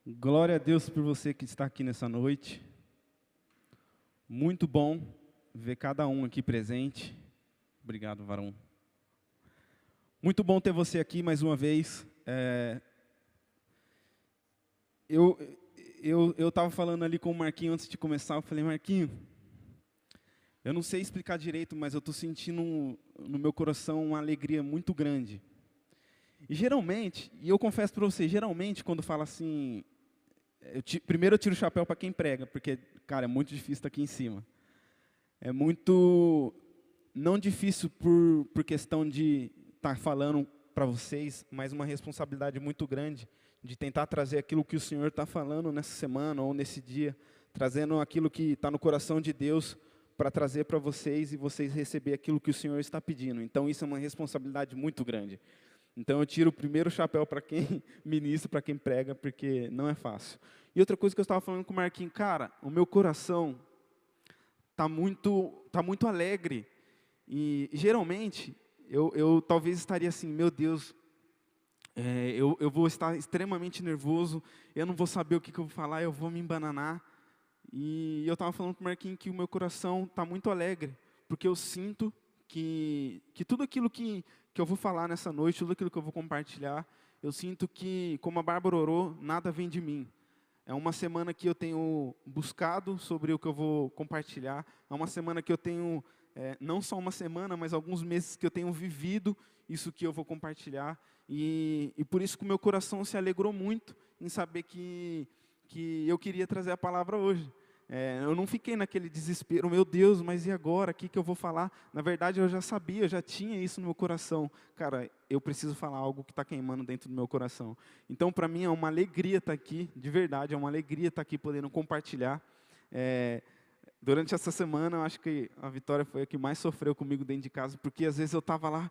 Glória a Deus por você que está aqui nessa noite. Muito bom ver cada um aqui presente. Obrigado, varão. Muito bom ter você aqui mais uma vez. Eu estava falando ali com o Marquinho antes de começar. Eu falei, Marquinho, eu não sei explicar direito, mas eu estou sentindo no meu coração uma alegria muito grande. E geralmente, e eu confesso para você, geralmente quando fala assim, primeiro eu tiro o chapéu para quem prega, porque, cara, é muito difícil estar aqui em cima. É muito, não difícil por questão de estar falando para vocês, mas uma responsabilidade muito grande de tentar trazer aquilo que o Senhor está falando nessa semana ou nesse dia, trazendo aquilo que está no coração de Deus para trazer para vocês e vocês receber aquilo que o Senhor está pedindo. Então isso é uma responsabilidade muito grande. Então eu tiro o primeiro chapéu para quem ministra, para quem prega, porque não é fácil. E outra coisa que eu estava falando com o Marquinhos, cara, o meu coração tá muito alegre. E geralmente eu talvez estaria assim, meu Deus, eu vou estar extremamente nervoso, eu não vou saber o que eu vou falar, eu vou me embananar. E eu estava falando com o Marquinhos que o meu coração está muito alegre, porque eu sinto que tudo aquilo que eu vou falar nessa noite, tudo aquilo que eu vou compartilhar, eu sinto que, como a Bárbara orou, nada vem de mim. É uma semana que eu tenho buscado sobre o que eu vou compartilhar. É uma semana que eu tenho, não só uma semana, mas alguns meses que eu tenho vivido isso que eu vou compartilhar. E por isso que o meu coração se alegrou muito em saber que eu queria trazer a palavra hoje. Eu não fiquei naquele desespero, meu Deus, mas e agora? O que eu vou falar? Na verdade, eu já sabia, eu já tinha isso no meu coração. Cara, eu preciso falar algo que está queimando dentro do meu coração. Então, para mim, é uma alegria estar aqui, de verdade, é uma alegria estar aqui podendo compartilhar. Durante essa semana, eu acho que a Vitória foi a que mais sofreu comigo dentro de casa, porque às vezes eu estava lá,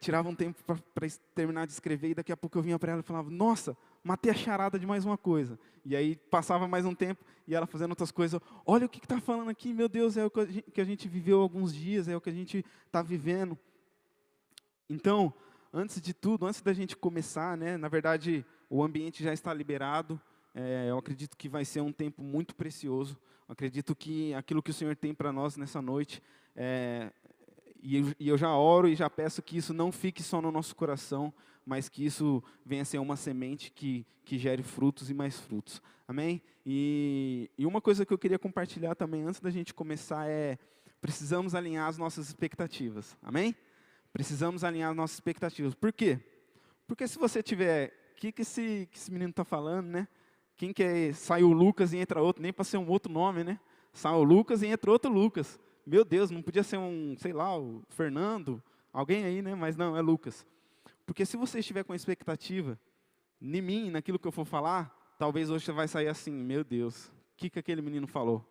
tirava um tempo para terminar de escrever, e daqui a pouco eu vinha para ela e falava, nossa, matei a charada de mais uma coisa. E aí passava mais um tempo, e ela fazendo outras coisas, olha o que está falando aqui, meu Deus, é o que a gente viveu há alguns dias, é o que a gente está vivendo. Então, antes de tudo, antes da gente começar, né, na verdade, o ambiente já está liberado, eu acredito que vai ser um tempo muito precioso, eu acredito que aquilo que o Senhor tem para nós nessa noite, e eu já oro e já peço que isso não fique só no nosso coração, mas que isso venha a ser uma semente que gere frutos e mais frutos. Amém? E uma coisa que eu queria compartilhar também antes da gente começar precisamos alinhar as nossas expectativas. Amém? Precisamos alinhar as nossas expectativas. Por quê? Porque se você tiver, o que esse menino está falando, né? Quem quer, sai o Lucas e entra outro, nem para ser um outro nome, né? Sai o Lucas e entra outro Lucas. Meu Deus, não podia ser sei lá, o Fernando, alguém aí, né? Mas não, é Lucas. Porque se você estiver com expectativa em mim, naquilo que eu for falar, talvez hoje você vai sair assim, meu Deus, o que aquele menino falou?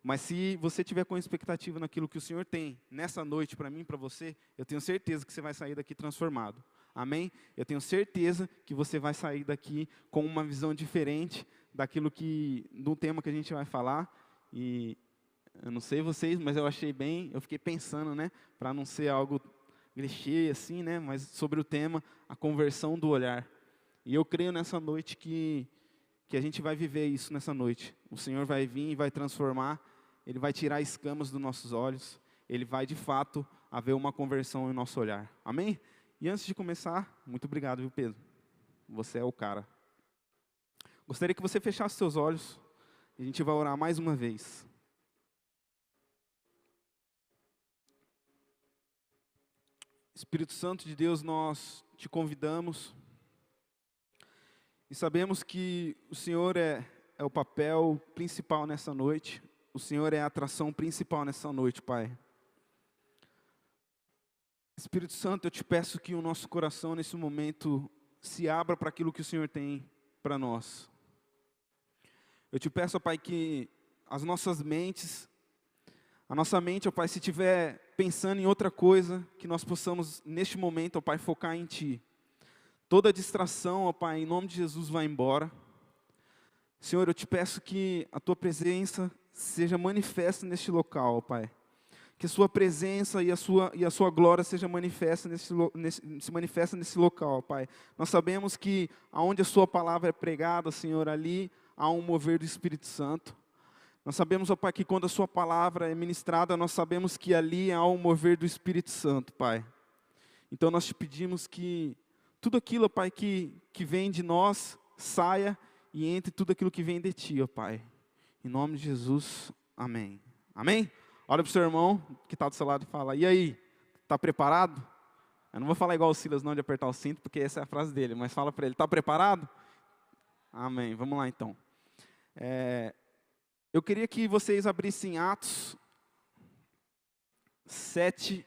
Mas se você tiver com expectativa naquilo que o Senhor tem nessa noite para mim, para você, eu tenho certeza que você vai sair daqui transformado. Amém? Eu tenho certeza que você vai sair daqui com uma visão diferente do tema que a gente vai falar. E eu não sei vocês, mas eu achei bem, eu fiquei pensando, né, para não ser algo clichê assim, né, mas sobre o tema, a conversão do olhar. E eu creio nessa noite que a gente vai viver isso nessa noite. O Senhor vai vir e vai transformar, Ele vai tirar escamas dos nossos olhos, Ele vai de fato haver uma conversão em nosso olhar. Amém? E antes de começar, muito obrigado, viu, Pedro? Você é o cara. Gostaria que você fechasse seus olhos, e a gente vai orar mais uma vez. Espírito Santo de Deus, nós te convidamos e sabemos que o Senhor é o papel principal nessa noite, o Senhor é a atração principal nessa noite, Pai. Espírito Santo, eu te peço que o nosso coração nesse momento se abra para aquilo que o Senhor tem para nós. Eu te peço, Pai, que as nossas mentes, a nossa mente, ó Pai, se estiver pensando em outra coisa, que nós possamos, neste momento, ó Pai, focar em Ti. Toda distração, ó Pai, em nome de Jesus, vai embora. Senhor, eu te peço que a Tua presença seja manifesta neste local, ó Pai. Que a sua presença e a sua glória seja manifesta se manifesta nesse local, Pai. Nós sabemos que aonde a sua palavra é pregada, Senhor, ali há um mover do Espírito Santo. Nós sabemos, ó Pai, que quando a sua palavra é ministrada, nós sabemos que ali há um mover do Espírito Santo, Pai. Então nós te pedimos que tudo aquilo, ó Pai, que vem de nós, saia e entre tudo aquilo que vem de Ti, ó Pai. Em nome de Jesus, amém. Amém? Olha para o seu irmão que está do seu lado e fala, e aí, está preparado? Eu não vou falar igual o Silas não, de apertar o cinto, porque essa é a frase dele, mas fala para ele, está preparado? Amém, vamos lá então. Eu queria que vocês abrissem Atos 7.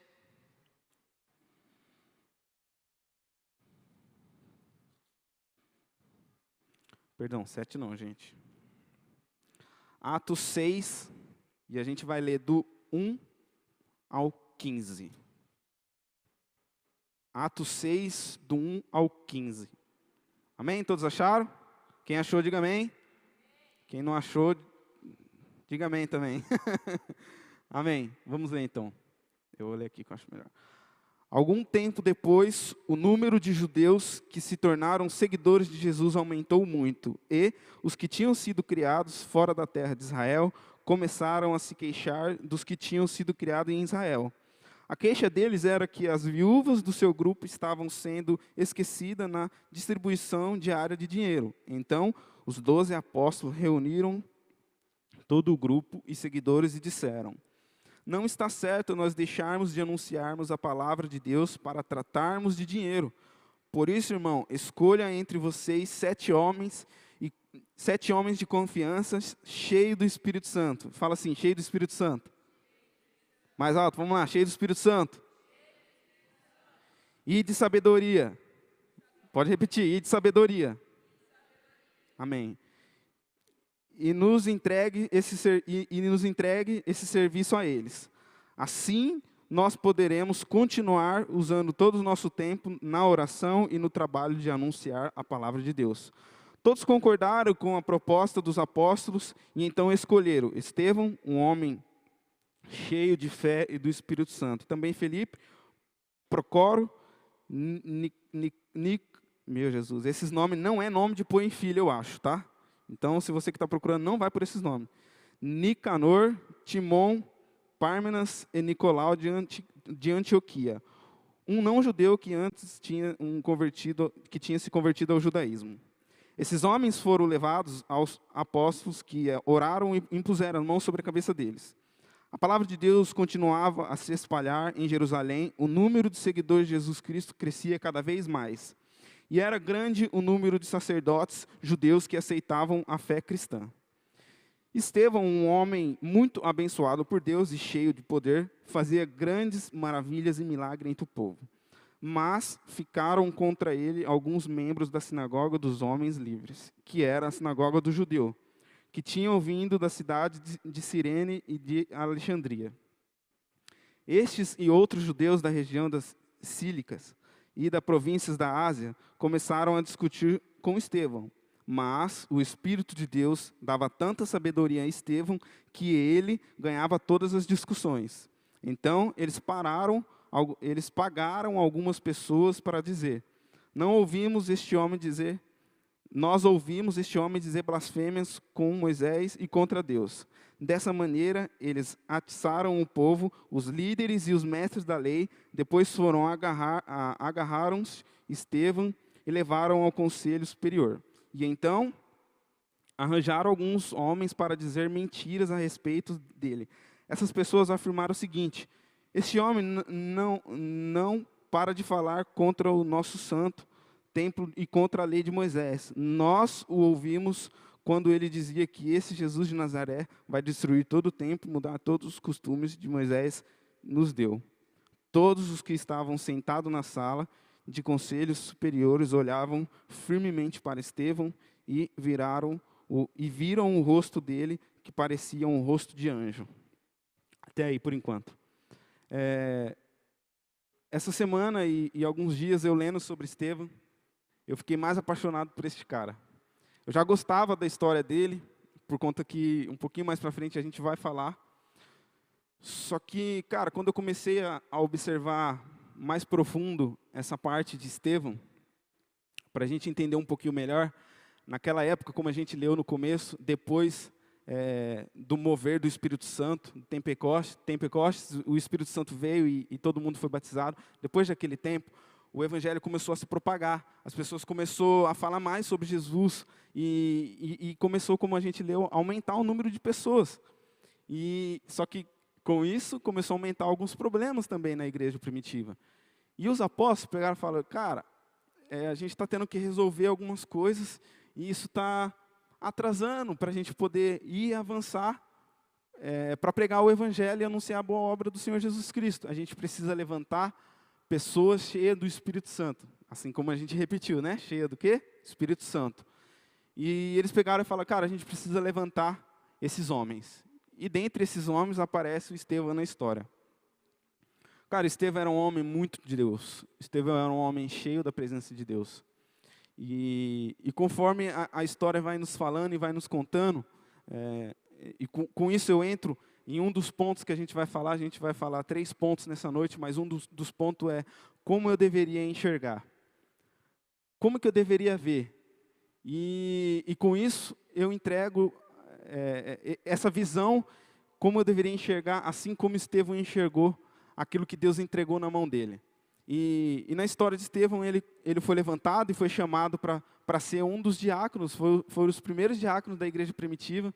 Perdão, 7 não, gente. Atos 6, e a gente vai ler do 1 ao 15. Atos 6, do 1 ao 15. Amém? Todos acharam? Quem achou, diga amém. Quem não achou, diga amém também. Amém. Vamos ler então. Eu vou ler aqui que eu acho melhor. Algum tempo depois, o número de judeus que se tornaram seguidores de Jesus aumentou muito, e os que tinham sido criados fora da terra de Israel começaram a se queixar dos que tinham sido criados em Israel. A queixa deles era que as viúvas do seu grupo estavam sendo esquecidas na distribuição diária de dinheiro. Então, os 12 apóstolos reuniram todo o grupo e seguidores e disseram: não está certo nós deixarmos de anunciarmos a palavra de Deus para tratarmos de dinheiro. Por isso, irmão, escolha entre vocês 7 homens de confiança, cheios do Espírito Santo. Fala assim, cheio do Espírito Santo. Mais alto, vamos lá, cheio do Espírito Santo. E de sabedoria. Pode repetir, e de sabedoria. Amém. E nos entregue esse serviço a eles. Assim, nós poderemos continuar usando todo o nosso tempo na oração e no trabalho de anunciar a palavra de Deus. Todos concordaram com a proposta dos apóstolos e então escolheram Estevão, um homem cheio de fé e do Espírito Santo. Também Felipe, Procoro, meu Jesus, esses nomes não é nome de pôr em filho, eu acho, tá? Então, se você que está procurando, não vai por esses nomes. Nicanor, Timon, Pármenas e Nicolau de Antioquia. Um não-judeu que antes tinha se convertido ao judaísmo. Esses homens foram levados aos apóstolos que oraram e impuseram as mãos sobre a cabeça deles. A palavra de Deus continuava a se espalhar em Jerusalém. O número de seguidores de Jesus Cristo crescia cada vez mais. E era grande o número de sacerdotes judeus que aceitavam a fé cristã. Estevão, um homem muito abençoado por Deus e cheio de poder, fazia grandes maravilhas e milagres entre o povo. Mas ficaram contra ele alguns membros da sinagoga dos homens livres, que era a sinagoga do judeu, que tinham vindo da cidade de Cirene e de Alexandria. Estes e outros judeus da região das Cílicas e das províncias da Ásia começaram a discutir com Estevão. Mas o Espírito de Deus dava tanta sabedoria a Estevão que ele ganhava todas as discussões. Então, eles pagaram algumas pessoas para dizer: nós ouvimos este homem dizer blasfêmias com Moisés e contra Deus. Dessa maneira, eles atiçaram o povo, os líderes e os mestres da lei. Depois foram agarraram Estevão e levaram ao conselho superior. E então, arranjaram alguns homens para dizer mentiras a respeito dele. Essas pessoas afirmaram o seguinte: este homem não para de falar contra o nosso santo templo e contra a lei de Moisés. Nós o ouvimos quando ele dizia que esse Jesus de Nazaré vai destruir todo o templo, mudar todos os costumes de Moisés nos deu. Todos os que estavam sentados na sala de conselhos superiores olhavam firmemente para Estevão e viram o rosto dele, que parecia um rosto de anjo. Até aí, por enquanto. Essa semana e alguns dias eu lendo sobre Estevão, eu fiquei mais apaixonado por este cara. Eu já gostava da história dele, por conta que um pouquinho mais para frente a gente vai falar. Só que, cara, quando eu comecei a observar mais profundo essa parte de Estevão, para a gente entender um pouquinho melhor, naquela época, como a gente leu no começo, depois do mover do Espírito Santo, Pentecostes, o Espírito Santo veio e todo mundo foi batizado. Depois daquele tempo, o Evangelho começou a se propagar, as pessoas começaram a falar mais sobre Jesus e começou, como a gente leu, a aumentar o número de pessoas. Só que, com isso, começou a aumentar alguns problemas também na igreja primitiva. E os apóstolos pegaram e falaram, cara, a gente está tendo que resolver algumas coisas e isso está atrasando para a gente poder ir avançar para pregar o Evangelho e anunciar a boa obra do Senhor Jesus Cristo. A gente precisa levantar pessoas cheias do Espírito Santo. Assim como a gente repetiu, né? Cheia do quê? Espírito Santo. E eles pegaram e falaram, cara, a gente precisa levantar esses homens. E dentre esses homens aparece o Estevão na história. Cara, Estevão era um homem muito de Deus. Estevão era um homem cheio da presença de Deus. E conforme a história vai nos falando e vai nos contando, com isso eu entro em um dos pontos que a gente vai falar 3 pontos nessa noite, mas um dos pontos é como eu deveria enxergar. Como que eu deveria ver? E com isso eu entrego essa visão, como eu deveria enxergar, assim como Estevão enxergou aquilo que Deus entregou na mão dele. E na história de Estevão, ele foi levantado e foi chamado para ser um dos diáconos, foram os primeiros diáconos da igreja primitiva.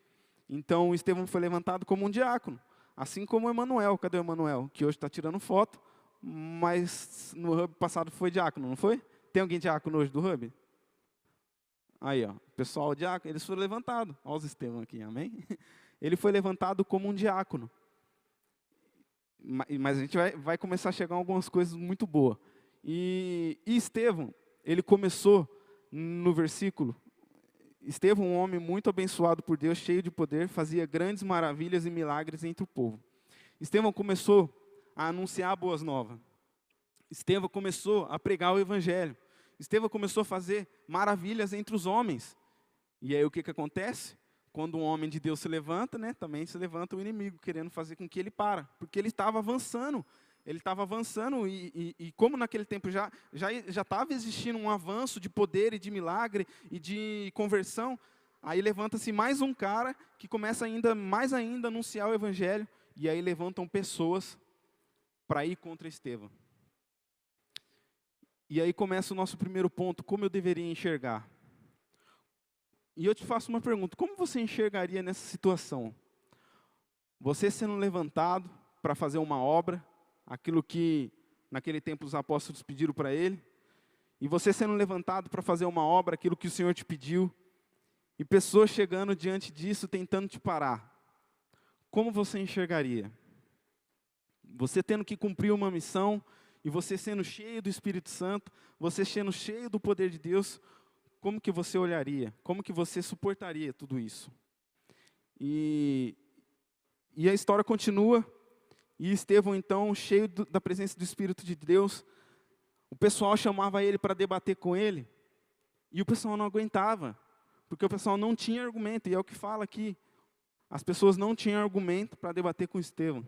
Então, Estevão foi levantado como um diácono, assim como Emanuel. Cadê o Emanuel? Que hoje está tirando foto, mas no Hub passado foi diácono, não foi? Tem alguém diácono hoje do Hub? Aí, ó, pessoal diácono, eles foram levantados. Olha os Estevão aqui, amém? Ele foi levantado como um diácono. Mas a gente vai começar a chegar a algumas coisas muito boas. E Estevão, ele começou no versículo, Estevão, um homem muito abençoado por Deus, cheio de poder, fazia grandes maravilhas e milagres entre o povo. Estevão começou a anunciar boas novas. Estevão começou a pregar o evangelho. Estevão começou a fazer maravilhas entre os homens. E aí o que acontece? Quando um homem de Deus se levanta, né, também se levanta o inimigo, querendo fazer com que ele para. Porque ele estava avançando. Ele estava avançando e como naquele tempo já estava existindo um avanço de poder e de milagre e de conversão, aí levanta-se mais um cara que começa mais ainda a anunciar o evangelho, e aí levantam pessoas para ir contra Estevão. E aí começa o nosso primeiro ponto, como eu deveria enxergar. E eu te faço uma pergunta, como você enxergaria nessa situação? Você sendo levantado para fazer uma obra, aquilo que naquele tempo os apóstolos pediram para ele, e você sendo levantado para fazer uma obra, aquilo que o Senhor te pediu, e pessoas chegando diante disso, tentando te parar. Como você enxergaria? Você tendo que cumprir uma missão, e você sendo cheio do Espírito Santo, você sendo cheio do poder de Deus, como que você olharia? Como que você suportaria tudo isso? E a história continua, e Estevão, então, cheio da presença do Espírito de Deus, o pessoal chamava ele para debater com ele, e o pessoal não aguentava, porque o pessoal não tinha argumento, e é o que fala aqui, as pessoas não tinham argumento para debater com Estevão,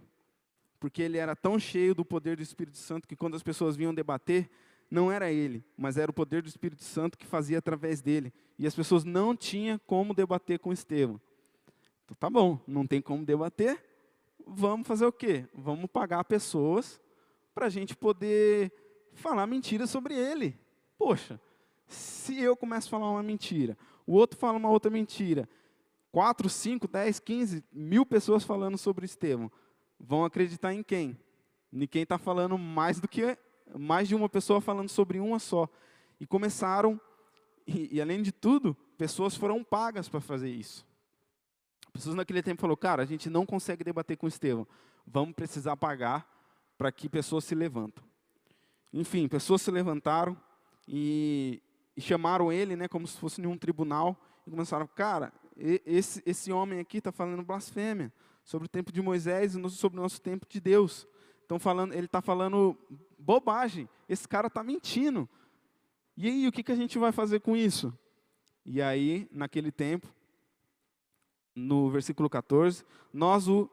porque ele era tão cheio do poder do Espírito Santo, que quando as pessoas vinham debater, não era ele, mas era o poder do Espírito Santo que fazia através dele, e as pessoas não tinham como debater com Estevão. Então, tá bom, não tem como debater, vamos fazer o quê? Vamos pagar pessoas para a gente poder falar mentira sobre ele. Poxa, se eu começo a falar uma mentira, o outro fala uma outra mentira, 4, 5, 10, 15, 1000 pessoas falando sobre Estevão, vão acreditar em quem? Em quem está falando mais de uma pessoa falando sobre uma só. E começaram, e além de tudo, pessoas foram pagas para fazer isso. Pessoas naquele tempo falaram, cara, a gente não consegue debater com Estevão, vamos precisar pagar para que pessoas se levantam. Enfim, pessoas se levantaram e chamaram ele, né, como se fosse em um tribunal, e começaram, cara, esse homem aqui está falando blasfêmia sobre o tempo de Moisés e sobre o nosso tempo de Deus. Ele está falando bobagem, esse cara está mentindo. E aí, o que a gente vai fazer com isso? E aí, naquele tempo, no versículo 14, nós o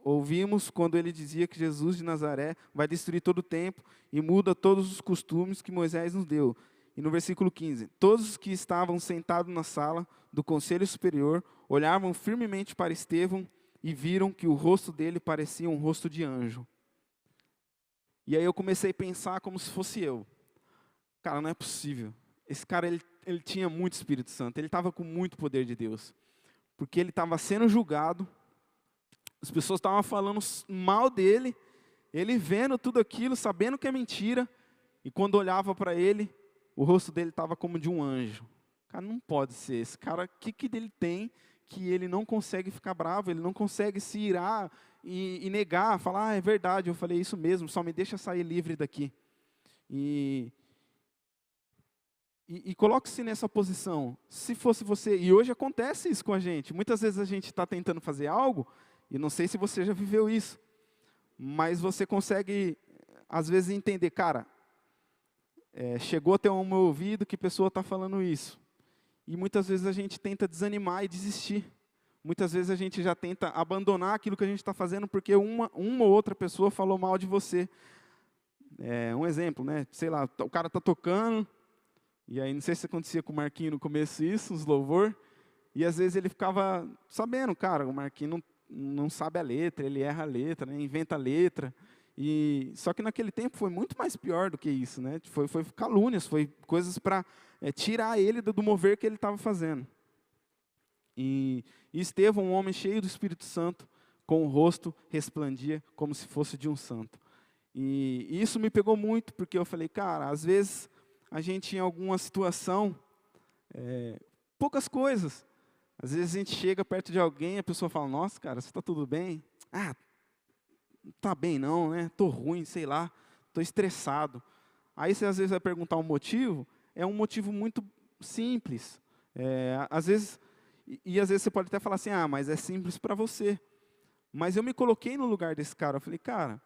ouvimos quando ele dizia que Jesus de Nazaré vai destruir todo o templo e muda todos os costumes que Moisés nos deu. E no versículo 15, todos os que estavam sentados na sala do conselho superior olhavam firmemente para Estevão e viram que o rosto dele parecia um rosto de anjo. E aí eu comecei a pensar como se fosse eu. Cara, não é possível. Esse cara, ele tinha muito Espírito Santo, ele estava com muito poder de Deus. Porque ele estava sendo julgado, as pessoas estavam falando mal dele, ele vendo tudo aquilo, sabendo que é mentira, e quando olhava para ele, o rosto dele estava como de um anjo. Cara, não pode ser. Esse cara, o que ele tem que ele não consegue ficar bravo, ele não consegue se irar e negar, falar, é verdade, eu falei isso mesmo, só me deixa sair livre daqui. E coloque-se nessa posição. Se fosse você, e hoje acontece isso com a gente, muitas vezes a gente está tentando fazer algo, e não sei se você já viveu isso, mas você consegue, às vezes, entender, cara, chegou até o meu ouvido que a pessoa está falando isso. E muitas vezes a gente tenta desanimar e desistir. Muitas vezes a gente já tenta abandonar aquilo que a gente está fazendo porque uma ou outra pessoa falou mal de você. Um exemplo, né? Sei lá, o cara está tocando, e aí não sei se acontecia com o Marquinho no começo isso, os louvor, e às vezes ele ficava sabendo, cara, o Marquinho não sabe a letra, ele erra a letra, né? Inventa a letra. Só que naquele tempo foi muito mais pior do que isso, né? Foi calúnias, foi coisas para tirar ele do mover que ele estava fazendo. E Estevão, um homem cheio do Espírito Santo, com o rosto resplandia como se fosse de um santo. E isso me pegou muito, porque eu falei, cara, às vezes a gente em alguma situação, poucas coisas, às vezes a gente chega perto de alguém e a pessoa fala, nossa, cara, você está tudo bem? Ah, não está bem não, né? Estou ruim, sei lá, estou estressado. Aí você às vezes vai perguntar um motivo, é um motivo muito simples. Às vezes você pode até falar assim, ah, mas é simples para você. Mas eu me coloquei no lugar desse cara, eu falei, cara,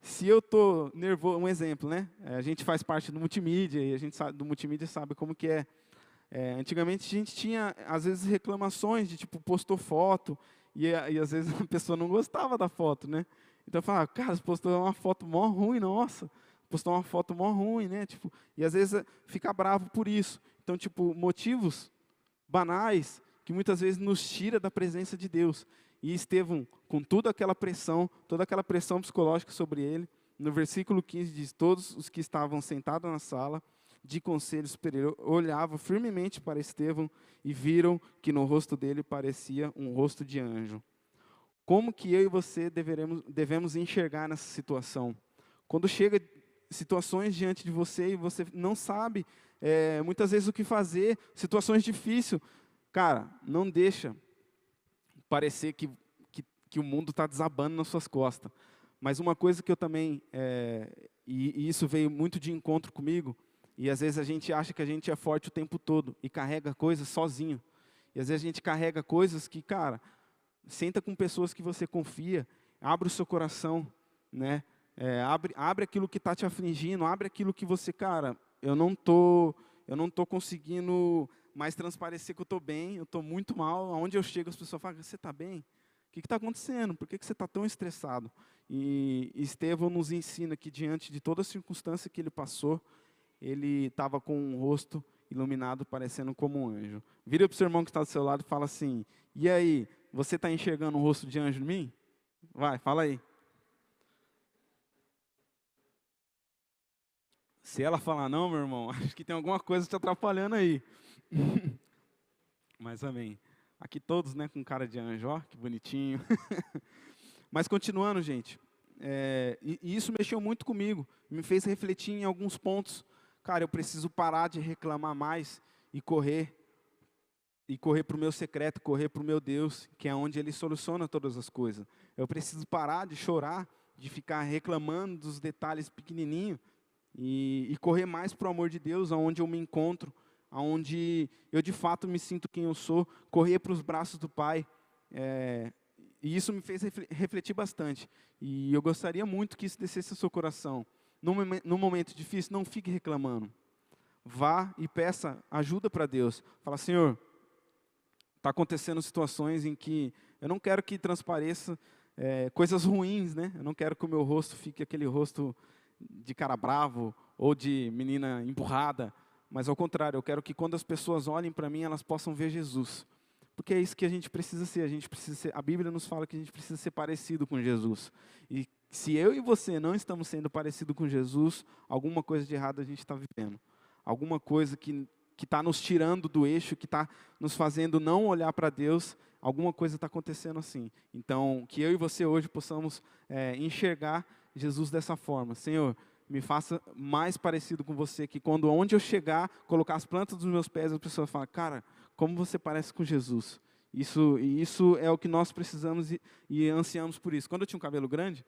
se eu estou nervoso, um exemplo, né? A gente faz parte do multimídia, e a gente sabe, do multimídia sabe como que é. Antigamente a gente tinha, às vezes, reclamações de tipo, postou foto, e às vezes a pessoa não gostava da foto, né? Então eu falava, cara, você postou uma foto mó ruim, nossa, postou uma foto mó ruim, né? Tipo, e às vezes fica bravo por isso. Então, tipo, motivos banais que muitas vezes nos tira da presença de Deus. E Estevão, com toda aquela pressão psicológica sobre ele, no versículo 15 diz, todos os que estavam sentados na sala de conselho superior olhavam firmemente para Estevão e viram que no rosto dele parecia um rosto de anjo. Como que eu e você devemos enxergar nessa situação? Quando chega situações diante de você e você não sabe, muitas vezes, o que fazer, situações difíceis, cara, não deixa parecer que o mundo está desabando nas suas costas. Mas uma coisa que eu também, e isso veio muito de encontro comigo, e às vezes a gente acha que a gente é forte o tempo todo e carrega coisas sozinho. E às vezes a gente carrega coisas que, cara, senta com pessoas que você confia, abre o seu coração, né? Abre aquilo que está te afligindo, abre aquilo que você, cara, eu não tô conseguindo mais transparecer que eu estou bem, eu estou muito mal. Aonde eu chego, as pessoas falam, você está bem? O que está acontecendo? Por que você está tão estressado? E Estevão nos ensina que diante de toda a circunstância que ele passou, ele estava com um rosto iluminado, parecendo como um anjo. Vira para o seu irmão que está do seu lado e fala assim, e aí, você está enxergando um rosto de anjo em mim? Vai, fala aí. Se ela falar não, meu irmão, acho que tem alguma coisa te atrapalhando aí. Mas amém. Aqui todos, né, com cara de anjo, ó, que bonitinho. Mas continuando, gente, e isso mexeu muito comigo, me fez refletir em alguns pontos. Cara, eu preciso parar de reclamar mais e correr para o meu secreto, correr para o meu Deus, que é onde Ele soluciona todas as coisas. Eu preciso parar de chorar, de ficar reclamando dos detalhes pequenininhos e correr mais para o amor de Deus, aonde eu me encontro, aonde eu de fato me sinto quem eu sou, correr para os braços do Pai. E isso me fez refletir bastante. E eu gostaria muito que isso descesse ao seu coração. No momento difícil, não fique reclamando. Vá e peça ajuda para Deus. Fala, Senhor, está acontecendo situações em que eu não quero que transpareça coisas ruins, né? Eu não quero que o meu rosto fique aquele rosto de cara bravo ou de menina empurrada, mas ao contrário, eu quero que quando as pessoas olhem para mim, elas possam ver Jesus. Porque é isso que a gente precisa ser, a Bíblia nos fala que a gente precisa ser parecido com Jesus. E se eu e você não estamos sendo parecidos com Jesus, alguma coisa de errado a gente está vivendo. Alguma coisa que está nos tirando do eixo, que está nos fazendo não olhar para Deus, alguma coisa está acontecendo assim. Então, que eu e você hoje possamos enxergar Jesus dessa forma. Senhor, me faça mais parecido com você, que quando onde eu chegar, colocar as plantas dos meus pés, as pessoas falam, cara, como você parece com Jesus. Isso é o que nós precisamos e ansiamos por isso. Quando eu tinha um cabelo grande,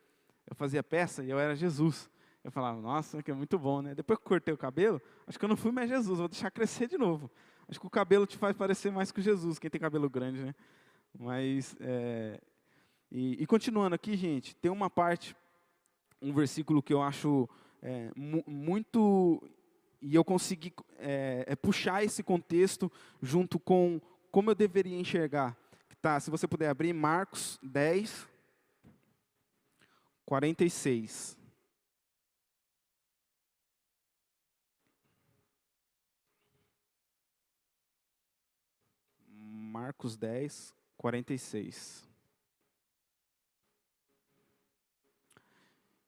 eu fazia peça e eu era Jesus. Eu falava, nossa, que é muito bom, né? Depois que eu cortei o cabelo, acho que eu não fui mais Jesus, vou deixar crescer de novo. Acho que o cabelo te faz parecer mais com Jesus, quem tem cabelo grande, né? Mas, continuando aqui, gente, tem uma parte, um versículo que eu acho muito, e eu consegui puxar esse contexto junto com como eu deveria enxergar. Tá, se você puder abrir, Marcos 10, 46. Marcos 10, 46.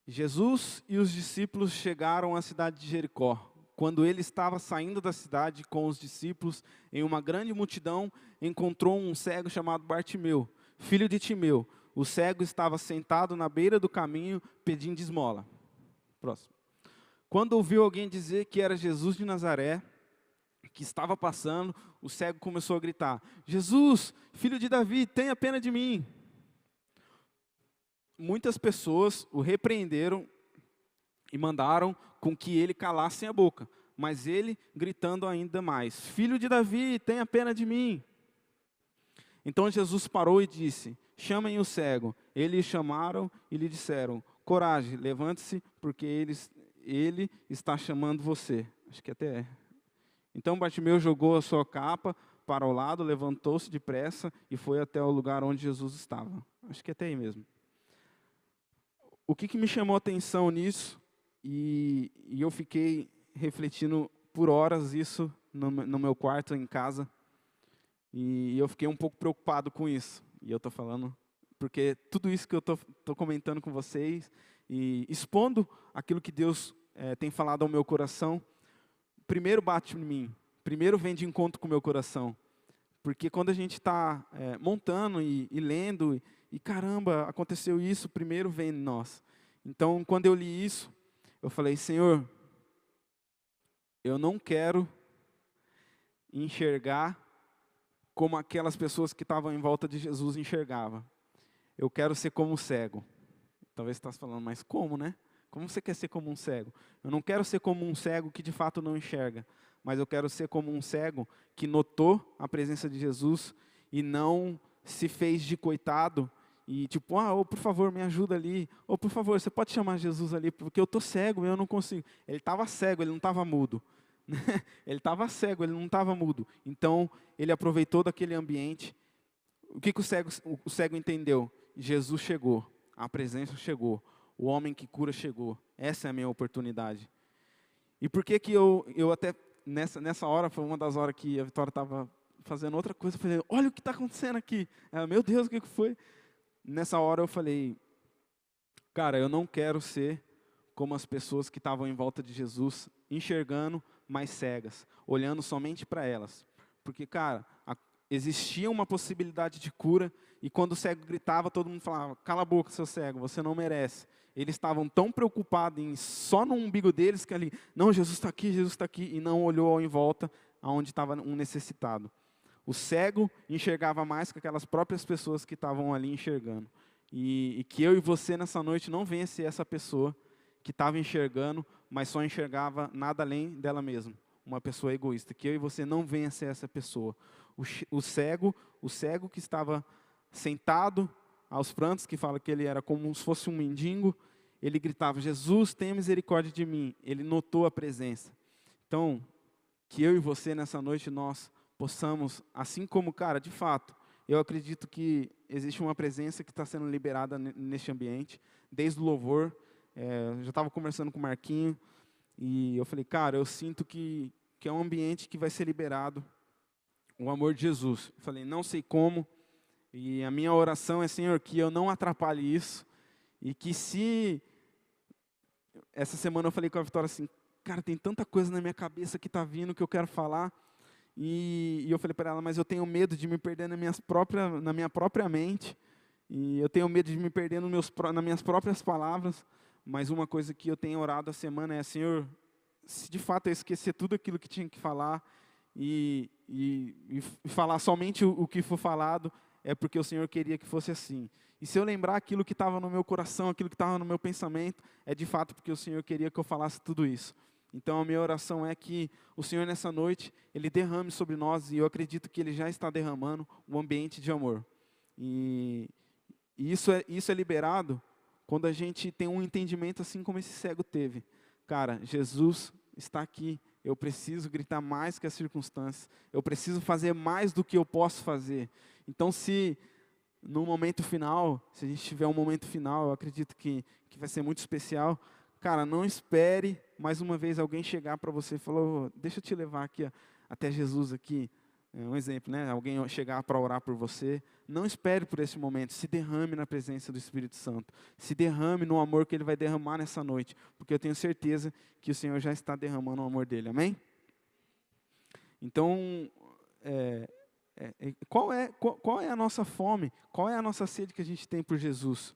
Jesus e os discípulos chegaram à cidade de Jericó. Quando ele estava saindo da cidade com os discípulos, em uma grande multidão, encontrou um cego chamado Bartimeu, filho de Timeu. O cego estava sentado na beira do caminho, pedindo esmola. Próximo. Quando ouviu alguém dizer que era Jesus de Nazaré, que estava passando, o cego começou a gritar, Jesus, filho de Davi, tenha pena de mim. Muitas pessoas o repreenderam e mandaram com que ele calasse a boca. Mas ele gritando ainda mais, filho de Davi, tenha pena de mim. Então Jesus parou e disse, chamem o cego. Eles chamaram e lhe disseram, coragem, levante-se, porque ele está chamando você. Acho que até é. Então Bartimeu jogou a sua capa para o lado, levantou-se depressa e foi até o lugar onde Jesus estava. Acho que até aí mesmo. O que me chamou a atenção nisso, e eu fiquei refletindo por horas isso no meu quarto, em casa, e eu fiquei um pouco preocupado com isso. E eu estou falando, porque tudo isso que eu estou comentando com vocês, e expondo aquilo que Deus tem falado ao meu coração, primeiro bate em mim, primeiro vem de encontro com o meu coração. Porque quando a gente está montando e lendo, e caramba, aconteceu isso, primeiro vem em nós. Então, quando eu li isso, eu falei, Senhor, eu não quero enxergar como aquelas pessoas que estavam em volta de Jesus enxergavam. Eu quero ser como um cego. Talvez você está falando, mas como, né? Como você quer ser como um cego? Eu não quero ser como um cego que de fato não enxerga, mas eu quero ser como um cego que notou a presença de Jesus e não se fez de coitado e tipo, por favor, me ajuda ali, por favor, você pode chamar Jesus ali, porque eu estou cego e eu não consigo. Ele estava cego, ele não estava mudo. Ele estava cego, ele não estava mudo. Então, ele aproveitou daquele ambiente. O que o cego entendeu? Jesus chegou, a presença chegou, o homem que cura chegou. Essa é a minha oportunidade. E por que eu até, nessa hora, foi uma das horas que a Vitória estava fazendo outra coisa, eu falei, olha o que está acontecendo aqui. Ela, meu Deus, o que foi? Nessa hora eu falei, cara, eu não quero ser como as pessoas que estavam em volta de Jesus, enxergando, mas cegas, olhando somente para elas. Porque, cara, existia uma possibilidade de cura, e quando o cego gritava, todo mundo falava, cala a boca, seu cego, você não merece. Eles estavam tão preocupados só no umbigo deles, que ali, não, Jesus está aqui, e não olhou em volta, aonde estava um necessitado. O cego enxergava mais que aquelas próprias pessoas que estavam ali enxergando. E que eu e você nessa noite não venha ser essa pessoa que estava enxergando, mas só enxergava nada além dela mesma. Uma pessoa egoísta. Que eu e você não venha ser essa pessoa. O cego que estava sentado aos prantos, que fala que ele era como se fosse um mendigo, ele gritava, Jesus, tenha misericórdia de mim. Ele notou a presença. Então, que eu e você nessa noite, nós possamos, assim como, cara, de fato, eu acredito que existe uma presença que está sendo liberada neste ambiente, desde o louvor. Eu já estava conversando com o Marquinho, e eu falei, cara, eu sinto que é um ambiente que vai ser liberado o amor de Jesus. Eu falei, não sei como, e a minha oração é, Senhor, que eu não atrapalhe isso, e que se... Essa semana eu falei com a Vitória assim, cara, tem tanta coisa na minha cabeça que está vindo que eu quero falar, e eu falei para ela, mas eu tenho medo de me perder na minha própria mente, e eu tenho medo de me perder nas minhas próprias palavras, mas uma coisa que eu tenho orado a semana é, Senhor, se de fato eu esquecer tudo aquilo que tinha que falar, e falar somente o que for falado, é porque o Senhor queria que fosse assim. E se eu lembrar aquilo que estava no meu coração, aquilo que estava no meu pensamento, é de fato porque o Senhor queria que eu falasse tudo isso. Então a minha oração é que o Senhor nessa noite, Ele derrame sobre nós, e eu acredito que Ele já está derramando um ambiente de amor. E isso é liberado quando a gente tem um entendimento assim como esse cego teve. Cara, Jesus está aqui, eu preciso gritar mais que as circunstâncias, eu preciso fazer mais do que eu posso fazer. Então, se no momento final, se a gente tiver um momento final, eu acredito que vai ser muito especial, cara, não espere mais uma vez alguém chegar para você e falar, oh, deixa eu te levar aqui, ó, até Jesus aqui. É um exemplo, né? Alguém chegar para orar por você. Não espere por esse momento. Se derrame na presença do Espírito Santo. Se derrame no amor que Ele vai derramar nessa noite. Porque eu tenho certeza que o Senhor já está derramando o amor dEle. Amém? Então, qual é a nossa fome? Qual é a nossa sede que a gente tem por Jesus?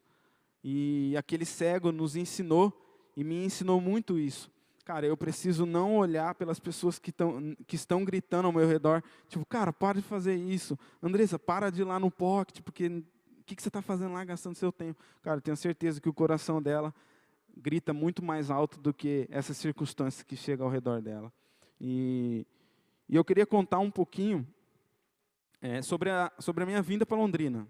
E aquele cego nos ensinou, e me ensinou muito isso. Cara, eu preciso não olhar pelas pessoas que estão gritando ao meu redor, tipo, cara, para de fazer isso. Andressa, para de ir lá no pocket, porque o que você está fazendo lá gastando seu tempo? Cara, eu tenho certeza que o coração dela grita muito mais alto do que essas circunstâncias que chegam ao redor dela. E eu queria contar um pouquinho sobre a minha vinda para Londrina.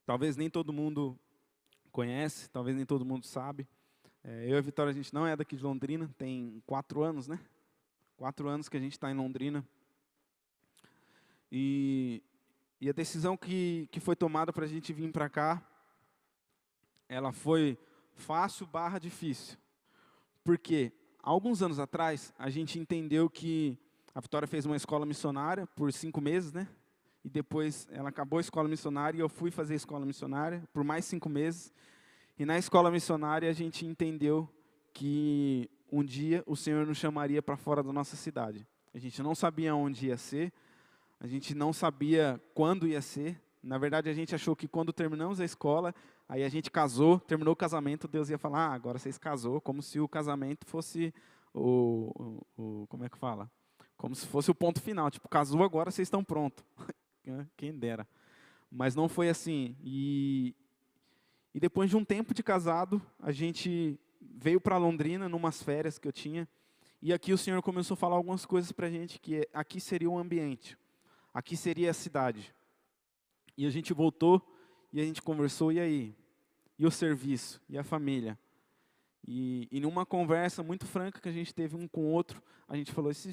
Talvez nem todo mundo conhece, talvez nem todo mundo sabe. Eu e a Vitória, a gente não é daqui de Londrina, tem 4 anos, né? 4 anos que a gente está em Londrina. E a decisão que foi tomada para a gente vir para cá, ela foi fácil / difícil. Porque, alguns anos atrás, a gente entendeu que a Vitória fez uma escola missionária por 5 meses, né? E depois ela acabou a escola missionária e eu fui fazer a escola missionária por mais 5 meses. E na escola missionária a gente entendeu que um dia o Senhor nos chamaria para fora da nossa cidade. A gente não sabia onde ia ser, a gente não sabia quando ia ser. Na verdade, a gente achou que quando terminamos a escola, aí a gente casou, terminou o casamento, Deus ia falar, agora vocês casou, como se o casamento fosse como é que fala? Como se fosse o ponto final, tipo, casou agora, vocês estão prontos. Quem dera. Mas não foi assim. E depois de um tempo de casado, a gente veio para Londrina, numas férias que eu tinha, e aqui o Senhor começou a falar algumas coisas para a gente, que aqui seria o ambiente, aqui seria a cidade. E a gente voltou, e a gente conversou, e aí? E o serviço? E a família? E numa conversa muito franca que a gente teve um com o outro, a gente falou, se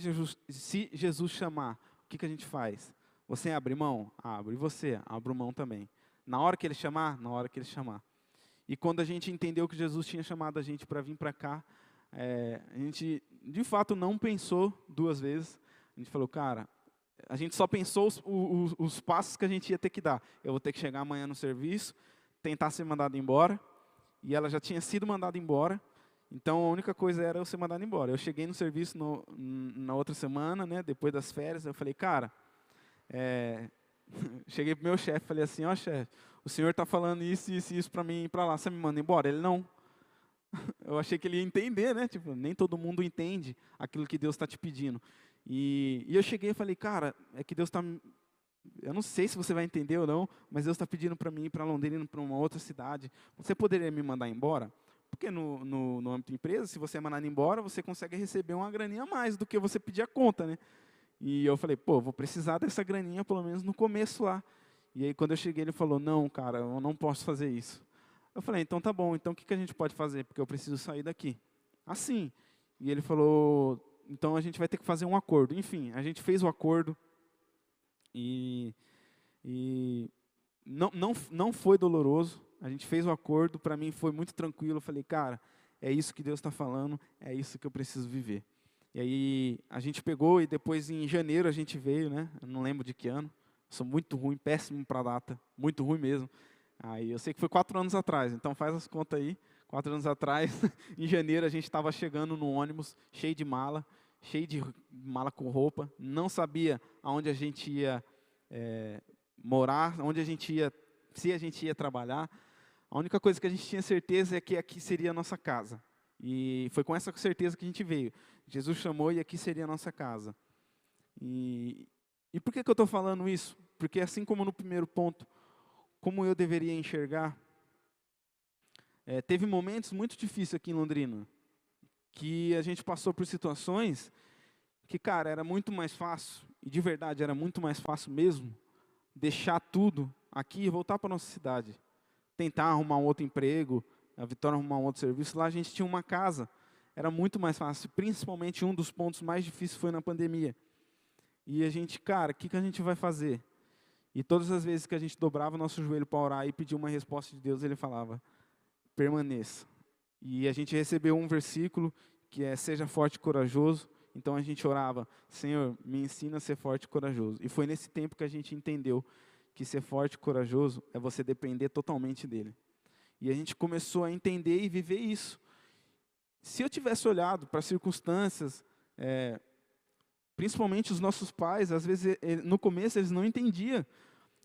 Jesus chamar, o que a gente faz? Você abre mão? Abro. E você? Abro mão também. Na hora que Ele chamar? Na hora que Ele chamar. E quando a gente entendeu que Jesus tinha chamado a gente para vir para cá, a gente, de fato, não pensou 2 vezes. A gente falou, cara, a gente só pensou os passos que a gente ia ter que dar. Eu vou ter que chegar amanhã no serviço, tentar ser mandado embora, e ela já tinha sido mandada embora, então a única coisa era eu ser mandado embora. Eu cheguei no serviço na outra semana, né, depois das férias, eu falei, cara, cheguei para o meu chefe, falei assim, ó chefe, o senhor está falando isso, isso e isso para mim ir para lá, você me manda embora? Ele, não. Eu achei que ele ia entender, né? Tipo, nem todo mundo entende aquilo que Deus está te pedindo. E eu cheguei e falei, cara, é que Deus está... Eu não sei se você vai entender ou não, mas Deus está pedindo para mim ir para Londrina, para uma outra cidade. Você poderia me mandar embora? Porque no âmbito de empresa, se você é mandado embora, você consegue receber uma graninha a mais do que você pedir a conta, né? E eu falei, pô, vou precisar dessa graninha pelo menos no começo lá. E aí quando eu cheguei, ele falou, não, cara, eu não posso fazer isso. Eu falei, então tá bom, então o que a gente pode fazer? Porque eu preciso sair daqui. Assim. E ele falou, então a gente vai ter que fazer um acordo. Enfim, a gente fez o acordo. E, e não foi doloroso. A gente fez o acordo, para mim foi muito tranquilo. Eu falei, cara, é isso que Deus está falando, é isso que eu preciso viver. E aí a gente pegou e depois em janeiro a gente veio, né? Eu não lembro de que ano. Sou muito ruim, péssimo para data, muito ruim mesmo. Aí eu sei que foi 4 anos atrás, então faz as contas aí. 4 anos atrás, em janeiro a gente estava chegando no ônibus, cheio de mala com roupa. Não sabia aonde a gente ia morar, onde a gente ia, se a gente ia trabalhar. A única coisa que a gente tinha certeza é que aqui seria a nossa casa. E foi com essa certeza que a gente veio. Jesus chamou e aqui seria a nossa casa. E por que eu estou falando isso? Porque assim como no primeiro ponto, como eu deveria enxergar, teve momentos muito difíceis aqui em Londrina, que a gente passou por situações que, cara, era muito mais fácil, e de verdade era muito mais fácil mesmo, deixar tudo aqui e voltar para a nossa cidade. Tentar arrumar um outro emprego, a Vitória arrumar um outro serviço. Lá a gente tinha uma casa, era muito mais fácil. Principalmente um dos pontos mais difíceis foi na pandemia. E a gente, cara, o que a gente vai fazer? E todas as vezes que a gente dobrava o nosso joelho para orar e pedir uma resposta de Deus, Ele falava, permaneça. E a gente recebeu um versículo que é, seja forte e corajoso. Então a gente orava, Senhor, me ensina a ser forte e corajoso. E foi nesse tempo que a gente entendeu que ser forte e corajoso é você depender totalmente dEle. E a gente começou a entender e viver isso. Se eu tivesse olhado para as circunstâncias, principalmente os nossos pais, às vezes no começo eles não entendiam.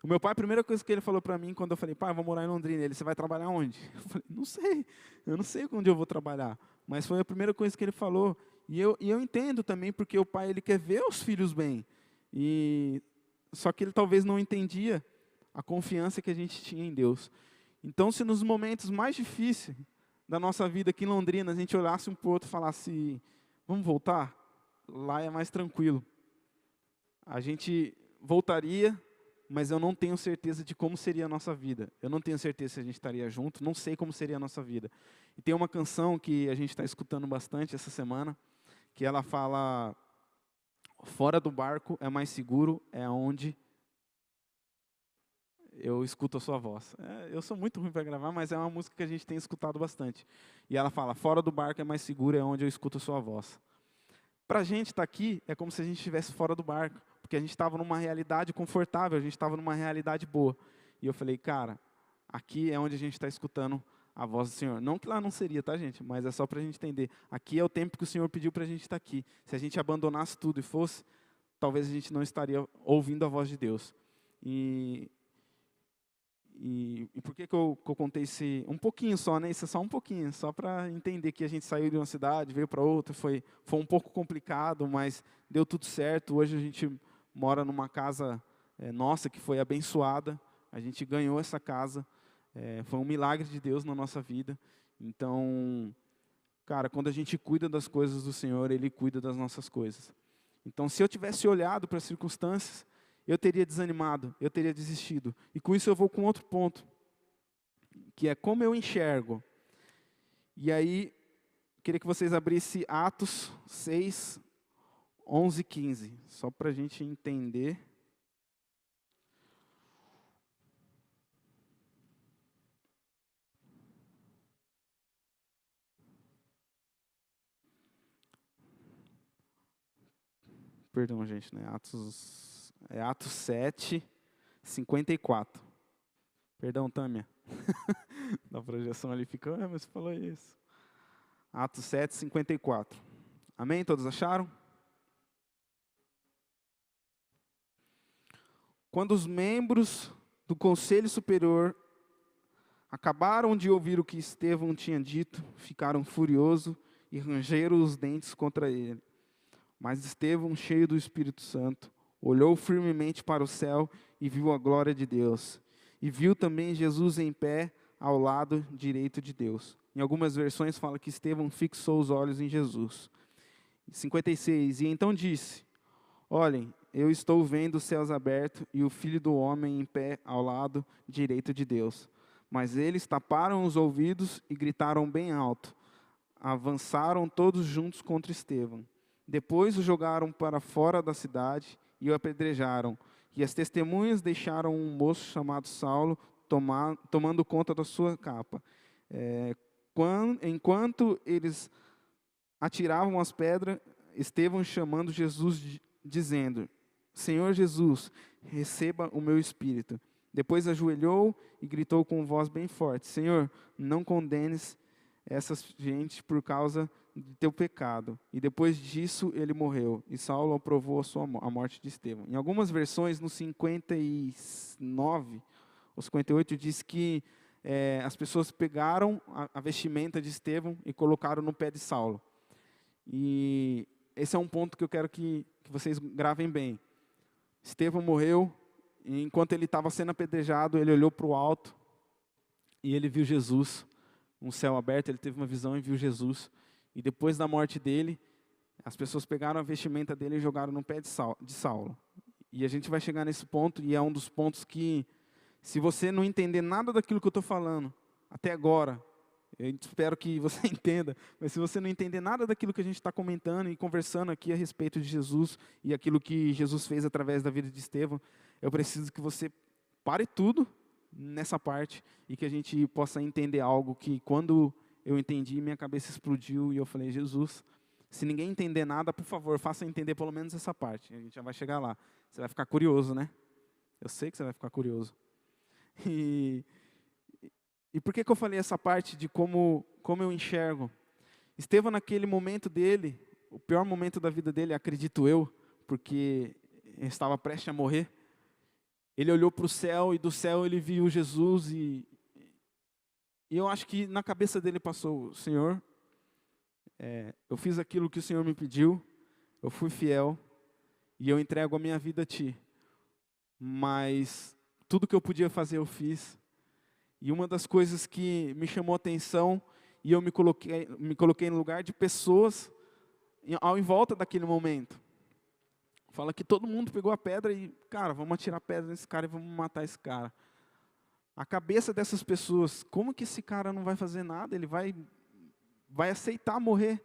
O meu pai, a primeira coisa que ele falou para mim, quando eu falei, pai, eu vou morar em Londrina, ele, você vai trabalhar onde? Eu falei, eu não sei onde eu vou trabalhar. Mas foi a primeira coisa que ele falou. E eu entendo também, porque o pai, ele quer ver os filhos bem. Só que ele talvez não entendia a confiança que a gente tinha em Deus. Então, se nos momentos mais difíceis da nossa vida aqui em Londrina, a gente olhasse um para o outro e falasse, vamos voltar? Lá é mais tranquilo. A gente voltaria, mas eu não tenho certeza de como seria a nossa vida. Eu não tenho certeza se a gente estaria junto, não sei como seria a nossa vida. E tem uma canção que a gente está escutando bastante essa semana, que ela fala, fora do barco é mais seguro, é onde eu escuto a sua voz. Eu sou muito ruim para gravar, mas é uma música que a gente tem escutado bastante. E ela fala, fora do barco é mais seguro, é onde eu escuto a sua voz. Para a gente estar aqui, é como se a gente estivesse fora do barco, porque a gente estava numa realidade confortável, a gente estava numa realidade boa. E eu falei, cara, aqui é onde a gente está escutando a voz do Senhor. Não que lá não seria, tá, gente? Mas é só para a gente entender. Aqui é o tempo que o Senhor pediu para a gente estar aqui. Se a gente abandonasse tudo e fosse, talvez a gente não estaria ouvindo a voz de Deus. E por que eu contei esse um pouquinho só, né? Isso é só um pouquinho, só para entender que a gente saiu de uma cidade, veio para outra, foi um pouco complicado, mas deu tudo certo. Hoje a gente mora numa casa nossa que foi abençoada. A gente ganhou essa casa, foi um milagre de Deus na nossa vida. Então, cara, quando a gente cuida das coisas do Senhor, Ele cuida das nossas coisas. Então, se eu tivesse olhado para as circunstâncias, eu teria desanimado, eu teria desistido. E com isso eu vou com outro ponto, que é como eu enxergo. E aí, queria que vocês abrissem Atos 6, 11 e 15, só para a gente entender. Perdão, gente, né? Atos 7, 54. Perdão, Tâmia. Na projeção ali fica, mas você falou isso. Atos 7, 54. Amém? Todos acharam? Quando os membros do Conselho Superior acabaram de ouvir o que Estevão tinha dito, ficaram furiosos e rangeram os dentes contra ele. Mas Estevão, cheio do Espírito Santo, olhou firmemente para o céu e viu a glória de Deus. E viu também Jesus em pé ao lado direito de Deus. Em algumas versões fala que Estevão fixou os olhos em Jesus. 56. E então disse, olhem, eu estou vendo os céus abertos e o Filho do Homem em pé ao lado direito de Deus. Mas eles taparam os ouvidos e gritaram bem alto. Avançaram todos juntos contra Estevão. Depois o jogaram para fora da cidade e o apedrejaram. E as testemunhas deixaram um moço chamado Saulo tomando conta da sua capa. Enquanto eles atiravam as pedras, Estevão chamando Jesus, dizendo: Senhor Jesus, receba o meu espírito. Depois ajoelhou e gritou com voz bem forte: Senhor, não condenes essa gente por causa de teu pecado. E depois disso ele morreu. E Saulo aprovou a morte de Estevão. Em algumas versões, no 59 ou 58, diz que as pessoas pegaram a vestimenta de Estevão e colocaram no pé de Saulo. E esse é um ponto que eu quero que vocês gravem bem. Estevão morreu, e enquanto ele estava sendo apedrejado, ele olhou para o alto e ele viu Jesus, um céu aberto, ele teve uma visão e viu Jesus. E depois da morte dele, as pessoas pegaram a vestimenta dele e jogaram no pé de Saulo. E a gente vai chegar nesse ponto, e é um dos pontos que, se você não entender nada daquilo que eu estou falando, até agora, eu espero que você entenda, mas se você não entender nada daquilo que a gente está comentando e conversando aqui a respeito de Jesus e aquilo que Jesus fez através da vida de Estevão, eu preciso que você pare tudo nessa parte e que a gente possa entender algo que, quando eu entendi, minha cabeça explodiu e eu falei: Jesus, se ninguém entender nada, por favor, faça entender pelo menos essa parte. A gente já vai chegar lá. Você vai ficar curioso, né? Eu sei que você vai ficar curioso. E por que eu falei essa parte de como eu enxergo? Estevão, naquele momento dele, o pior momento da vida dele, acredito eu, porque ele estava prestes a morrer, ele olhou para o céu e do céu ele viu Jesus e eu acho que na cabeça dele passou: Senhor, eu fiz aquilo que o Senhor me pediu, eu fui fiel e eu entrego a minha vida a Ti. Mas tudo que eu podia fazer eu fiz. E uma das coisas que me chamou a atenção, e eu me coloquei no lugar de pessoas em volta daquele momento. Fala que todo mundo pegou a pedra e, cara, vamos atirar a pedra nesse cara e vamos matar esse cara. A cabeça dessas pessoas: como que esse cara não vai fazer nada? Ele vai aceitar morrer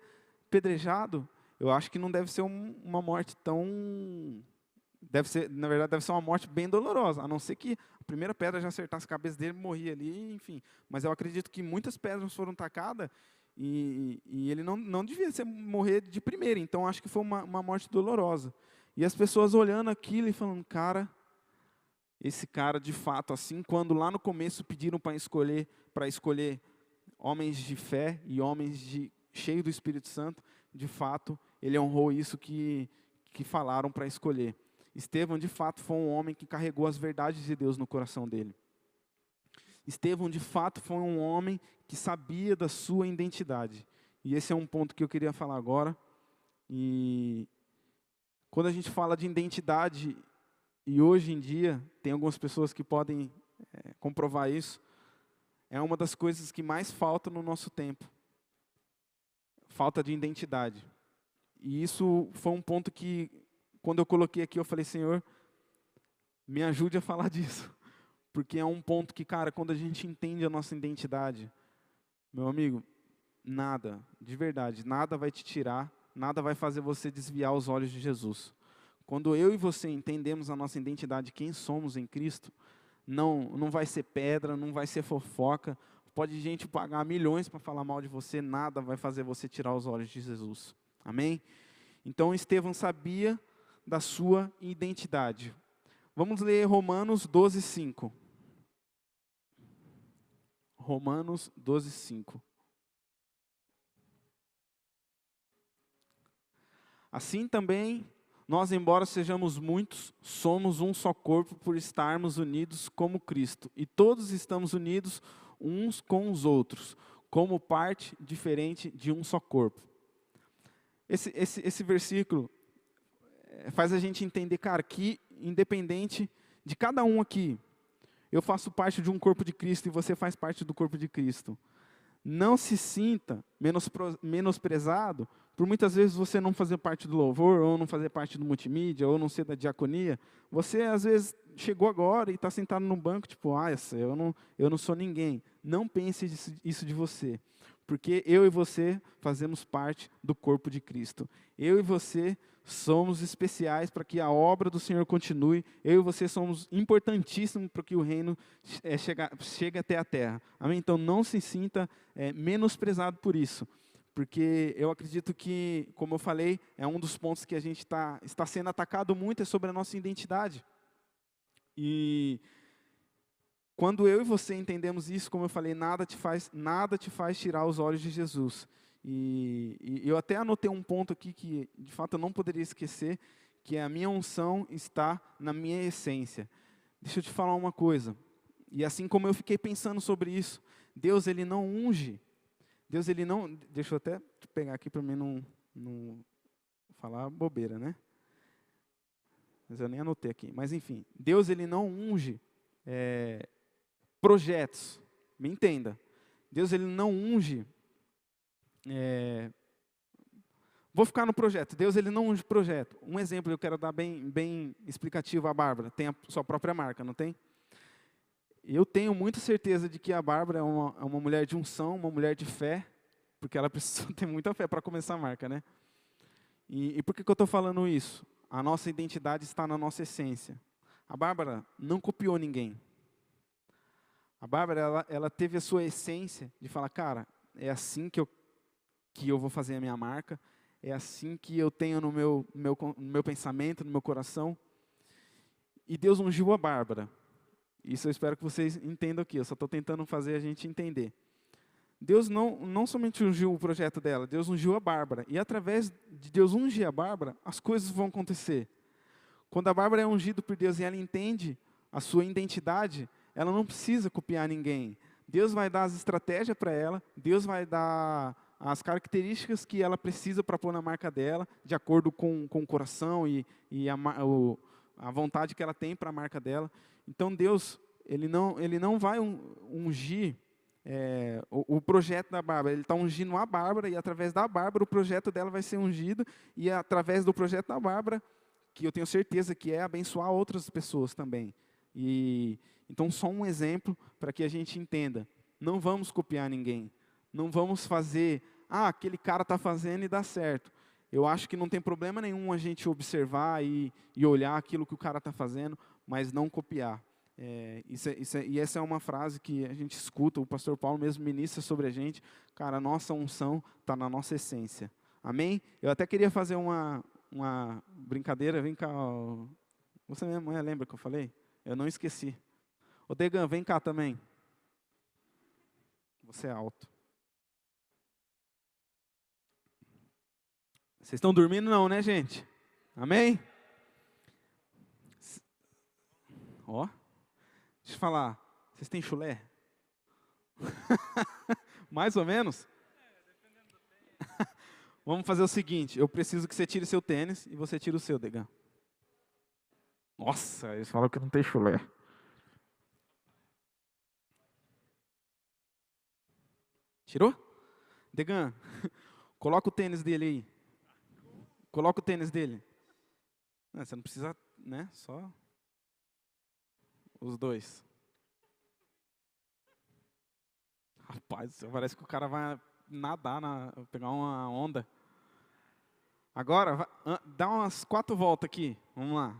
pedrejado? Eu acho que não deve ser uma morte tão... na verdade, deve ser uma morte bem dolorosa, a não ser que a primeira pedra já acertasse a cabeça dele, morria ali, enfim. Mas eu acredito que muitas pedras foram tacadas e ele não devia morrer de primeira, então acho que foi uma morte dolorosa. E as pessoas olhando aquilo e falando: cara, esse cara de fato, assim, quando lá no começo pediram para escolher homens de fé e homens cheios do Espírito Santo, de fato, ele honrou isso que falaram para escolher. Estevão, de fato, foi um homem que carregou as verdades de Deus no coração dele. Estevão, de fato, foi um homem que sabia da sua identidade. E esse é um ponto que eu queria falar agora. E quando a gente fala de identidade, e hoje em dia, tem algumas pessoas que podem comprovar isso, é uma das coisas que mais falta no nosso tempo. Falta de identidade. E isso foi um ponto que, quando eu coloquei aqui, eu falei: Senhor, me ajude a falar disso. Porque é um ponto que, cara, quando a gente entende a nossa identidade, meu amigo, nada, de verdade, nada vai te tirar, nada vai fazer você desviar os olhos de Jesus. Quando eu e você entendemos a nossa identidade, quem somos em Cristo, não vai ser pedra, não vai ser fofoca. Pode gente pagar milhões para falar mal de você, nada vai fazer você tirar os olhos de Jesus. Amém? Então Estevão sabia da sua identidade. Vamos ler Romanos 12:5. Romanos 12:5. Assim também, nós, embora sejamos muitos, somos um só corpo por estarmos unidos como Cristo. E todos estamos unidos uns com os outros, como parte diferente de um só corpo. Esse versículo faz a gente entender, cara, que independente de cada um aqui, eu faço parte de um corpo de Cristo e você faz parte do corpo de Cristo. Não se sinta menosprezado por muitas vezes você não fazer parte do louvor, ou não fazer parte do multimídia, ou não ser da diaconia. Você às vezes chegou agora e está sentado no banco, tipo, eu não sou ninguém. Não pense isso de você. Porque eu e você fazemos parte do corpo de Cristo. Eu e você somos especiais para que a obra do Senhor continue. Eu e você somos importantíssimos para que o reino chegue até a terra. Amém? Então não se sinta menosprezado por isso. Porque eu acredito que, como eu falei, é um dos pontos que a gente está sendo atacado muito, é sobre a nossa identidade. E quando eu e você entendemos isso, como eu falei, nada te faz tirar os olhos de Jesus. E eu até anotei um ponto aqui que, de fato, eu não poderia esquecer, que é a minha unção está na minha essência. Deixa eu te falar uma coisa. E assim como eu fiquei pensando sobre isso, Deus, Ele não unge. Deus, Ele não... Deixa eu até pegar aqui para mim não falar bobeira, né? Mas eu nem anotei aqui. Mas, enfim, Deus, Ele não unge projetos. Me entenda. Deus, Ele não unge... Vou ficar no projeto. Deus, Ele não unge projeto. Um exemplo eu quero dar bem explicativo à Bárbara. Tem a sua própria marca, não tem? Eu tenho muita certeza de que a Bárbara é uma mulher de unção, uma mulher de fé, porque ela precisa ter muita fé para começar a marca, né? E por que eu estou falando isso? A nossa identidade está na nossa essência. A Bárbara não copiou ninguém. A Bárbara, ela teve a sua essência de falar, cara, é assim que eu vou fazer a minha marca, é assim que eu tenho no meu pensamento, no meu coração. E Deus ungiu a Bárbara. Isso eu espero que vocês entendam aqui, eu só estou tentando fazer a gente entender. Deus não somente ungiu o projeto dela, Deus ungiu a Bárbara. E através de Deus ungir a Bárbara, as coisas vão acontecer. Quando a Bárbara é ungida por Deus e ela entende a sua identidade, ela não precisa copiar ninguém. Deus vai dar as estratégias para ela, Deus vai dar as características que ela precisa para pôr na marca dela, de acordo com o coração e a vontade que ela tem para a marca dela. Então Deus, Ele não vai ungir o projeto da Bárbara, Ele está ungindo a Bárbara, e através da Bárbara o projeto dela vai ser ungido, e através do projeto da Bárbara, que eu tenho certeza que é abençoar outras pessoas também. Então só um exemplo para que a gente entenda, não vamos copiar ninguém, não vamos fazer, aquele cara está fazendo e dá certo. Eu acho que não tem problema nenhum a gente observar e olhar aquilo que o cara está fazendo, mas não copiar. E essa é uma frase que a gente escuta, o pastor Paulo mesmo ministra sobre a gente. Cara, a nossa unção está na nossa essência. Amém? Eu até queria fazer uma brincadeira. Vem cá. Você mesmo lembra que eu falei? Eu não esqueci. Ô Degan, vem cá também. Você é alto. Vocês estão dormindo não, né, gente? Amém? Ó, deixa eu falar. Vocês têm chulé? Mais ou menos? Dependendo do tempo. Vamos fazer o seguinte, eu preciso que você tire seu tênis e você tire o seu, Degan. Nossa, eles falam que não tem chulé. Tirou? Degan, coloca o tênis dele aí. Coloca o tênis dele. Não, você não precisa, né? Só os dois. Rapaz, parece que o cara vai nadar, pegar uma onda. Agora, dá umas 4 voltas aqui. Vamos lá.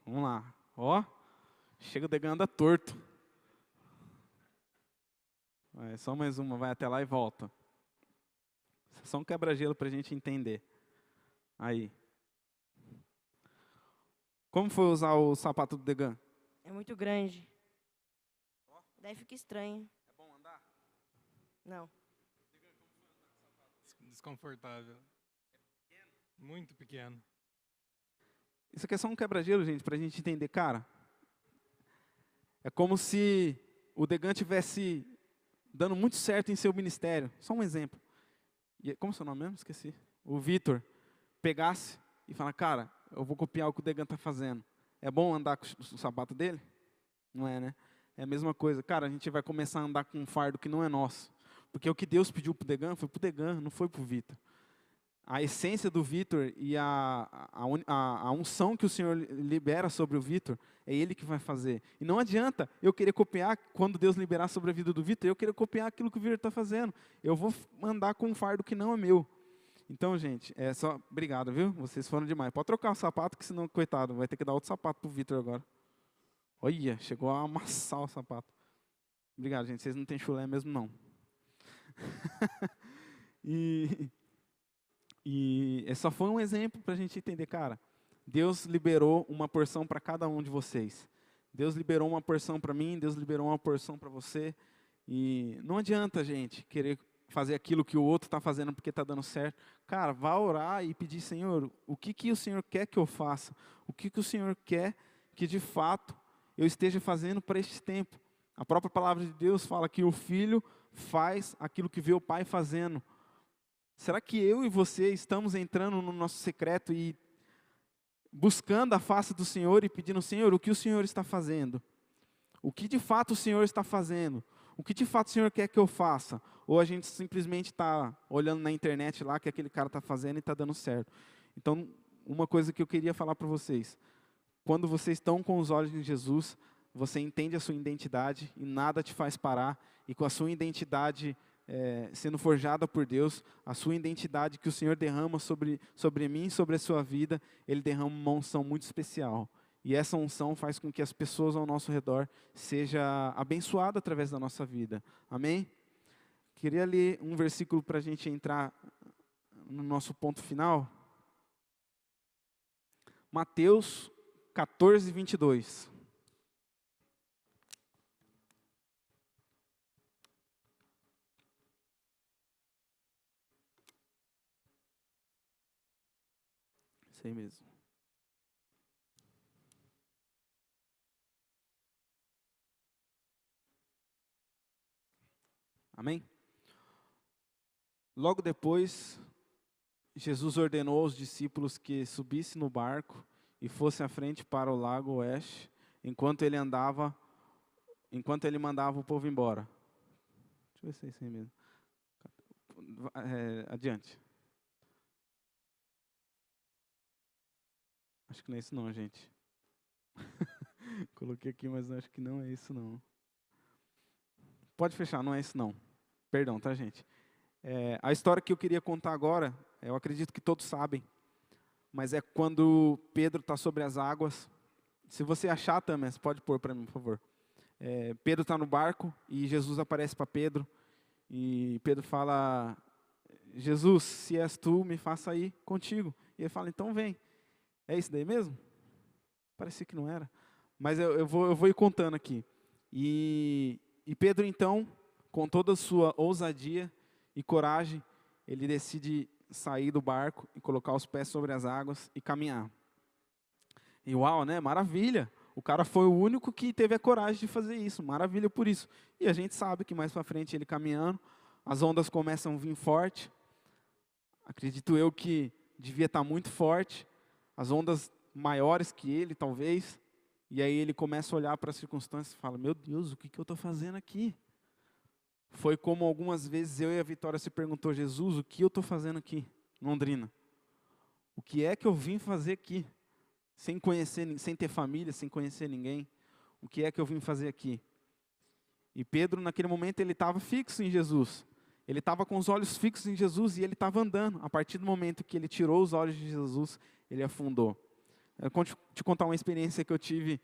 Vamos lá. Ó, chega o Degan anda torto. Só mais uma, vai até lá e volta. Só um quebra-gelo para a gente entender. Aí. Como foi usar o sapato do Degan? É muito grande. Daí fica estranho. É bom andar? Não. Desconfortável. É pequeno? Muito pequeno. Isso aqui é só um quebra-gelo, gente, para a gente entender. Cara, é como se o Degan tivesse dando muito certo em seu ministério. Só um exemplo. Como é o seu nome mesmo? Esqueci. O Vitor pegasse e fala, cara, eu vou copiar o que o Degan está fazendo. É bom andar com o sapato dele? Não é, né? É a mesma coisa. Cara, a gente vai começar a andar com um fardo que não é nosso. Porque o que Deus pediu para o Degan foi para o Degan, não foi para o Vitor. a essência do Vitor e a unção que o Senhor libera sobre o Vitor, é Ele que vai fazer. E não adianta eu querer copiar, quando Deus liberar sobre a vida do Vitor, eu querer copiar aquilo que o Vitor está fazendo. Eu vou andar com um fardo que não é meu. Então, gente, é só... Obrigado, viu? Vocês foram demais. Pode trocar o sapato, que senão, coitado, vai ter que dar outro sapato para o Vitor agora. Olha, chegou a amassar o sapato. Obrigado, gente. Vocês não têm chulé mesmo, não. E só foi um exemplo para a gente entender, cara. Deus liberou uma porção para cada um de vocês. Deus liberou uma porção para mim, Deus liberou uma porção para você. E não adianta, gente, querer fazer aquilo que o outro está fazendo porque está dando certo. Cara, vá orar e pedir, Senhor, o que o Senhor quer que eu faça? O que o Senhor quer que, de fato, eu esteja fazendo para este tempo? A própria palavra de Deus fala que o filho faz aquilo que vê o pai fazendo. Será que eu e você estamos entrando no nosso secreto e buscando a face do Senhor e pedindo, Senhor, o que o Senhor está fazendo? O que de fato o Senhor está fazendo? O que de fato o Senhor quer que eu faça? Ou a gente simplesmente está olhando na internet lá que aquele cara está fazendo e está dando certo? Então, uma coisa que eu queria falar para vocês. Quando vocês estão com os olhos em Jesus, você entende a sua identidade e nada te faz parar. E com a sua identidade sendo forjada por Deus, a sua identidade que o Senhor derrama sobre mim e sobre a sua vida, Ele derrama uma unção muito especial. E essa unção faz com que as pessoas ao nosso redor sejam abençoadas através da nossa vida. Amém? Queria ler um versículo para a gente entrar no nosso ponto final. Mateus 14, 22. Isso aí mesmo. Amém? Logo depois, Jesus ordenou aos discípulos que subissem no barco e fossem à frente para o lago oeste, enquanto ele mandava o povo embora. Deixa eu ver se é isso aí mesmo. Adiante. Acho que não é isso não, gente. Coloquei aqui, mas acho que não é isso não. Pode fechar, não é isso não. Perdão, tá, gente? A história que eu queria contar agora, eu acredito que todos sabem, mas é quando Pedro está sobre as águas. Se você achar, Tamés, pode pôr para mim, por favor. Pedro está no barco e Jesus aparece para Pedro. E Pedro fala, Jesus, se és tu, me faça ir contigo. E ele fala, então vem. É isso daí mesmo? Parecia que não era. Mas eu vou ir contando aqui. E Pedro, então, com toda a sua ousadia e coragem, ele decide sair do barco e colocar os pés sobre as águas e caminhar. E uau, né? Maravilha! O cara foi o único que teve a coragem de fazer isso. Maravilha por isso. E a gente sabe que mais para frente ele caminhando, as ondas começam a vir forte. Acredito eu que devia estar muito forte. As ondas maiores que ele, talvez. E aí ele começa a olhar para as circunstâncias e fala, meu Deus, o que eu estou fazendo aqui? Foi como algumas vezes eu e a Vitória se perguntou, Jesus, o que eu estou fazendo aqui em Londrina? O que é que eu vim fazer aqui? Sem conhecer, sem ter família, sem conhecer ninguém. O que é que eu vim fazer aqui? E Pedro, naquele momento, ele estava fixo em Jesus. Ele estava com os olhos fixos em Jesus e ele estava andando. A partir do momento que ele tirou os olhos de Jesus, ele afundou. Eu vou te contar uma experiência que eu tive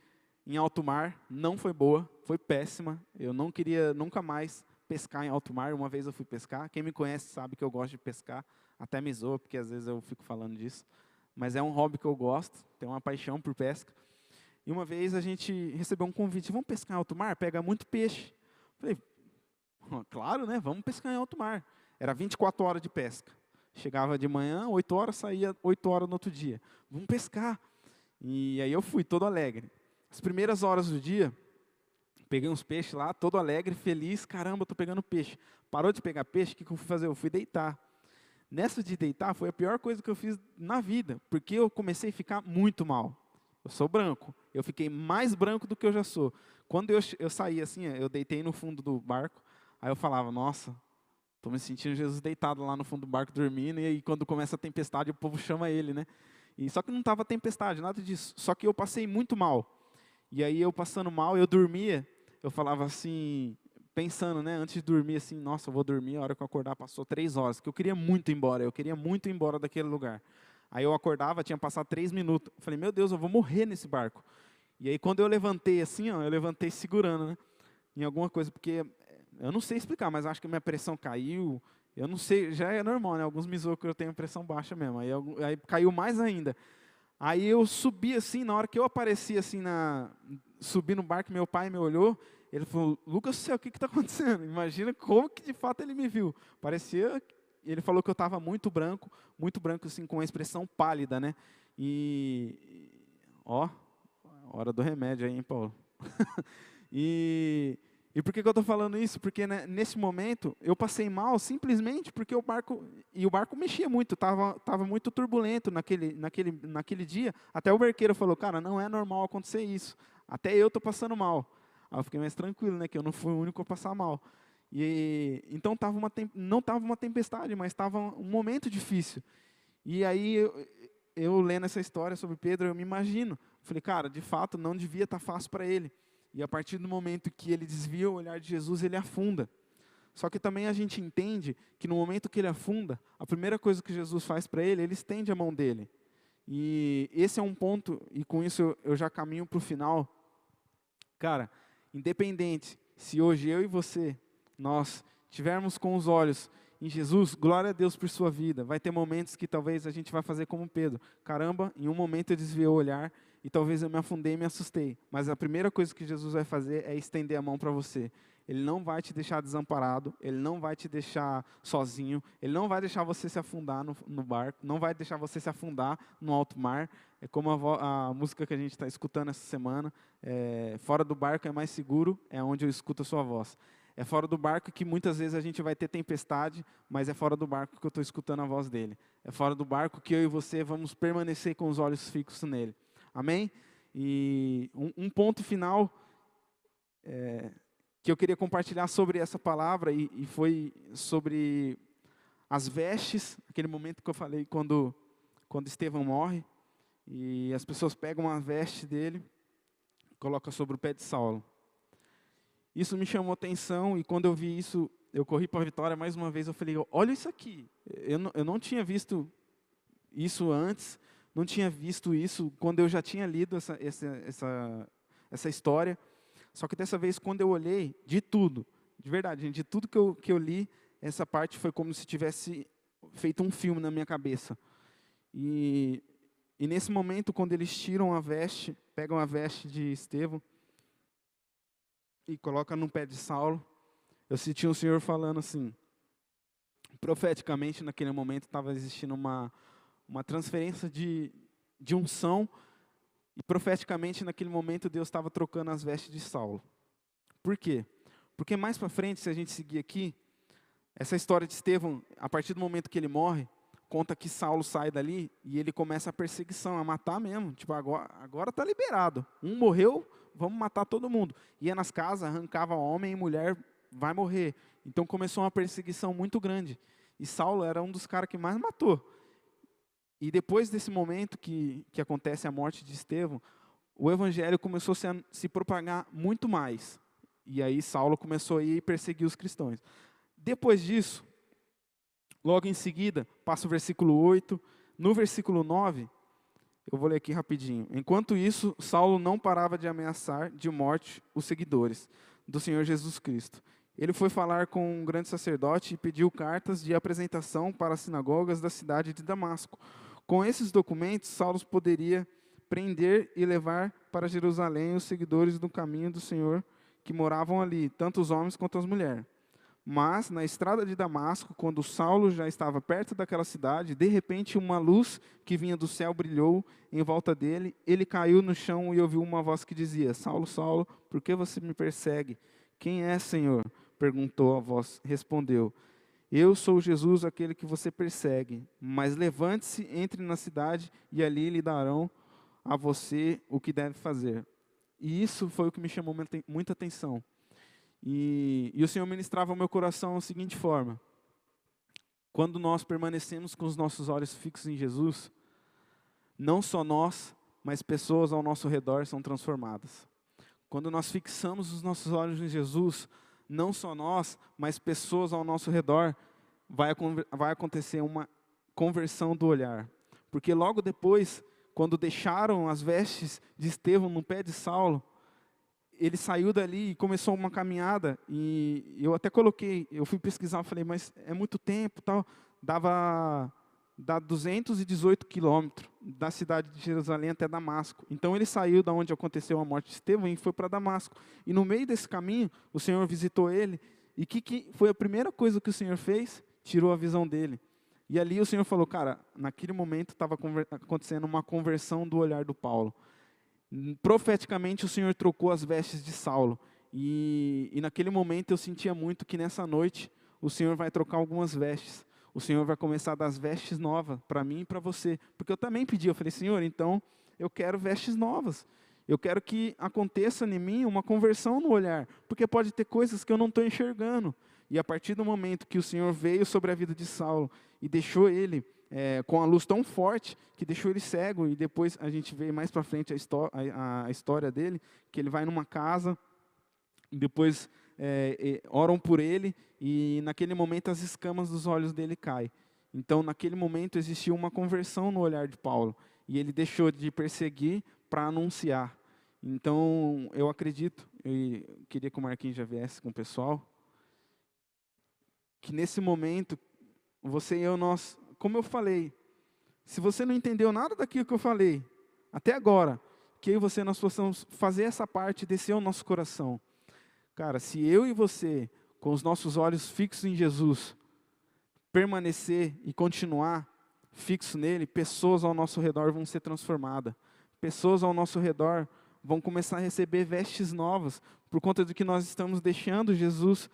em alto mar. Não foi boa, foi péssima. Eu não queria nunca mais pescar em alto mar. Uma vez eu fui pescar. Quem me conhece sabe que eu gosto de pescar. Até me zoa, porque às vezes eu fico falando disso. Mas é um hobby que eu gosto, tenho uma paixão por pesca. E uma vez a gente recebeu um convite, vamos pescar em alto mar? Pega muito peixe. Falei, claro, né? Vamos pescar em alto mar. Era 24 horas de pesca. Chegava de manhã, 8 horas, saía 8 horas no outro dia. Vamos pescar. E aí eu fui, todo alegre. As primeiras horas do dia, peguei uns peixes lá, todo alegre, feliz. Caramba, estou pegando peixe. Parou de pegar peixe, o que eu fui fazer? Eu fui deitar. Nessa de deitar foi a pior coisa que eu fiz na vida, porque eu comecei a ficar muito mal. Eu sou branco, eu fiquei mais branco do que eu já sou. Quando eu saí assim, eu deitei no fundo do barco, aí eu falava, nossa, Estou me sentindo Jesus deitado lá no fundo do barco dormindo, e aí quando começa a tempestade o povo chama ele, né? E só que não estava tempestade, nada disso. Só que eu passei muito mal. E aí eu passando mal, eu dormia, eu falava assim, pensando, né, antes de dormir assim, nossa, eu vou dormir, a hora que eu acordar passou 3 horas, que eu queria muito ir embora, daquele lugar. Aí eu acordava, tinha passado 3 minutos, eu falei, meu Deus, eu vou morrer nesse barco. E aí quando eu levantei assim, ó, eu levantei segurando, né, em alguma coisa, porque eu não sei explicar, mas acho que a minha pressão caiu, eu não sei, já é normal, né, alguns me zoam que eu tenho pressão baixa mesmo, aí caiu mais ainda. Aí eu subi assim, na hora que eu apareci assim, subi no barco, meu pai me olhou, ele falou, Lucas do céu, o que está acontecendo? Imagina como que de fato ele me viu. Parecia, ele falou que eu estava muito branco assim, com uma expressão pálida, né? Ó, hora do remédio aí, hein, Paulo? E por que eu estou falando isso? Porque né, nesse momento eu passei mal simplesmente porque o barco mexia muito, estava muito turbulento naquele dia. Até o barqueiro falou, cara, não é normal acontecer isso. Até eu estou passando mal. Aí eu fiquei mais tranquilo, né, que eu não fui o único a passar mal. Então não estava uma tempestade, mas estava um momento difícil. E aí eu lendo essa história sobre Pedro, eu me imagino. Falei, cara, de fato não devia estar fácil para ele. E a partir do momento que ele desvia o olhar de Jesus, ele afunda. Só que também a gente entende que no momento que ele afunda, a primeira coisa que Jesus faz para ele estende a mão dele. E esse é um ponto, e com isso eu já caminho para o final. Cara, independente se hoje eu e você, nós tivermos com os olhos em Jesus, glória a Deus por sua vida. Vai ter momentos que talvez a gente vai fazer como Pedro. Caramba, em um momento eu desviei o olhar, e talvez eu me afundei e me assustei. Mas a primeira coisa que Jesus vai fazer é estender a mão para você. Ele não vai te deixar desamparado, Ele não vai te deixar sozinho, Ele não vai deixar você se afundar no barco, não vai deixar você se afundar no alto mar. É como a música que a gente está escutando essa semana, fora do barco é mais seguro, é onde eu escuto a sua voz. É fora do barco que muitas vezes a gente vai ter tempestade, mas é fora do barco que eu estou escutando a voz dEle. É fora do barco que eu e você vamos permanecer com os olhos fixos nele. Amém? E um ponto final que eu queria compartilhar sobre essa palavra, e foi sobre as vestes, aquele momento que eu falei quando Estevão morre, e as pessoas pegam a veste dele, colocam sobre o pé de Saulo. Isso me chamou atenção, e quando eu vi isso, eu corri para a Vitória mais uma vez, eu falei, olha isso aqui, eu não tinha visto isso antes, não tinha visto isso quando eu já tinha lido essa história. Só que dessa vez, quando eu olhei, de tudo, de verdade, gente, de tudo que eu li, essa parte foi como se tivesse feito um filme na minha cabeça. E nesse momento, quando eles tiram a veste, pegam a veste de Estevão e colocam no pé de Saulo, eu senti o Senhor falando assim, profeticamente naquele momento estava existindo uma transferência de unção, e profeticamente naquele momento Deus estava trocando as vestes de Saulo. Por quê? Porque mais para frente, se a gente seguir aqui, essa história de Estevão, a partir do momento que ele morre, conta que Saulo sai dali e ele começa a perseguição, a matar mesmo. Tipo, agora está liberado. Um morreu, vamos matar todo mundo. Ia nas casas, arrancava homem e mulher, vai morrer. Então começou uma perseguição muito grande. E Saulo era um dos caras que mais matou. E depois desse momento que acontece a morte de Estevão, o evangelho começou a se propagar muito mais. E aí Saulo começou a ir perseguir os cristãos. Depois disso, logo em seguida, passa o versículo 8. No versículo 9, eu vou ler aqui rapidinho. Enquanto isso, Saulo não parava de ameaçar de morte os seguidores do Senhor Jesus Cristo. Ele foi falar com um grande sacerdote e pediu cartas de apresentação para as sinagogas da cidade de Damasco. Com esses documentos, Saulo poderia prender e levar para Jerusalém os seguidores do caminho do Senhor que moravam ali, tanto os homens quanto as mulheres. Mas, na estrada de Damasco, quando Saulo já estava perto daquela cidade, de repente uma luz que vinha do céu brilhou em volta dele. Ele caiu no chão e ouviu uma voz que dizia, Saulo, Saulo, por que você me persegue? Quem é, Senhor? Perguntou a voz. Respondeu, eu sou Jesus, aquele que você persegue. Mas levante-se, entre na cidade e ali lhe darão a você o que deve fazer. E isso foi o que me chamou muita atenção. E o Senhor ministrava ao meu coração da seguinte forma. quando nós permanecemos com os nossos olhos fixos em Jesus, não só nós, mas pessoas ao nosso redor são transformadas. Quando nós fixamos os nossos olhos em Jesus, não só nós, mas pessoas ao nosso redor, vai acontecer uma conversão do olhar. Porque logo depois, quando deixaram as vestes de Estevão no pé de Saulo, ele saiu dali e começou uma caminhada, e eu até coloquei, eu fui pesquisar, falei, mas é muito tempo, tal, dá 218 quilômetros da cidade de Jerusalém até Damasco. Então ele saiu da onde aconteceu a morte de Estevão e foi para Damasco. E no meio desse caminho, o Senhor visitou ele, e que foi a primeira coisa que o Senhor fez? Tirou a visão dele. E ali o Senhor falou, cara, naquele momento estava acontecendo uma conversão do olhar do Paulo. Profeticamente o Senhor trocou as vestes de Saulo, e naquele momento eu sentia muito que nessa noite o Senhor vai trocar algumas vestes, o Senhor vai começar a dar as vestes novas para mim e para você, porque eu também pedi, eu falei, Senhor, então eu quero vestes novas, eu quero que aconteça em mim uma conversão no olhar, porque pode ter coisas que eu não estou enxergando, e a partir do momento que o Senhor veio sobre a vida de Saulo e deixou ele com a luz tão forte que deixou ele cego, e depois a gente vê mais para frente a história dele, que ele vai numa casa, depois oram por ele, e naquele momento as escamas dos olhos dele caem. Então naquele momento existiu uma conversão no olhar de Paulo, e ele deixou de perseguir para anunciar. Então eu acredito, eu queria que o Marquinhos já viesse com o pessoal, que nesse momento, você e eu, nós, como eu falei, se você não entendeu nada daquilo que eu falei, até agora, que eu e você nós possamos fazer essa parte, descer ao nosso coração. Cara, se eu e você, com os nossos olhos fixos em Jesus, permanecer e continuar fixo nele, pessoas ao nosso redor vão ser transformadas. Pessoas ao nosso redor vão começar a receber vestes novas, por conta de que nós estamos deixando Jesus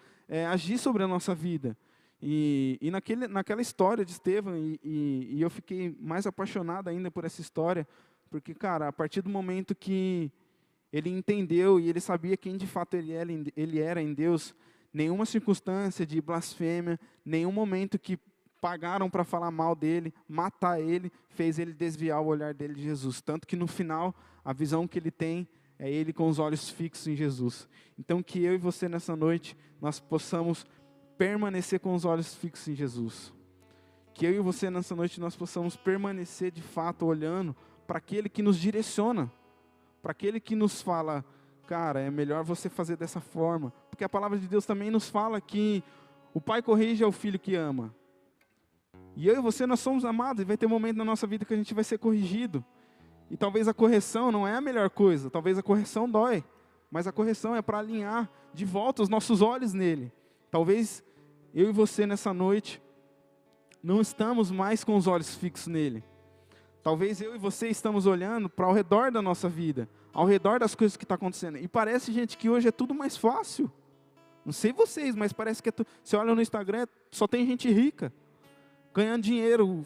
agir sobre a nossa vida. E naquela história de Estevão, e eu fiquei mais apaixonado ainda por essa história, porque, cara, a partir do momento que ele entendeu e ele sabia quem de fato ele era em Deus, nenhuma circunstância de blasfêmia, nenhum momento que pagaram para falar mal dele, matar ele, fez ele desviar o olhar dele de Jesus. Tanto que no final, a visão que ele tem é ele com os olhos fixos em Jesus. Então que eu e você nessa noite, nós possamos permanecer com os olhos fixos em Jesus. Que eu e você nessa noite nós possamos permanecer de fato olhando para aquele que nos direciona, para aquele que nos fala, cara, é melhor você fazer dessa forma, porque a palavra de Deus também nos fala que o pai corrige ao filho que ama. E eu e você nós somos amados, e vai ter um momento na nossa vida que a gente vai ser corrigido. E talvez a correção não é a melhor coisa, talvez a correção dói, mas a correção é para alinhar de volta os nossos olhos nele. Talvez eu e você nessa noite não estamos mais com os olhos fixos nele. Talvez eu e você estamos olhando para ao redor da nossa vida, ao redor das coisas que estão acontecendo. E parece, gente, que hoje é tudo mais fácil. Não sei vocês, mas parece que você olha no Instagram, só tem gente rica, ganhando dinheiro,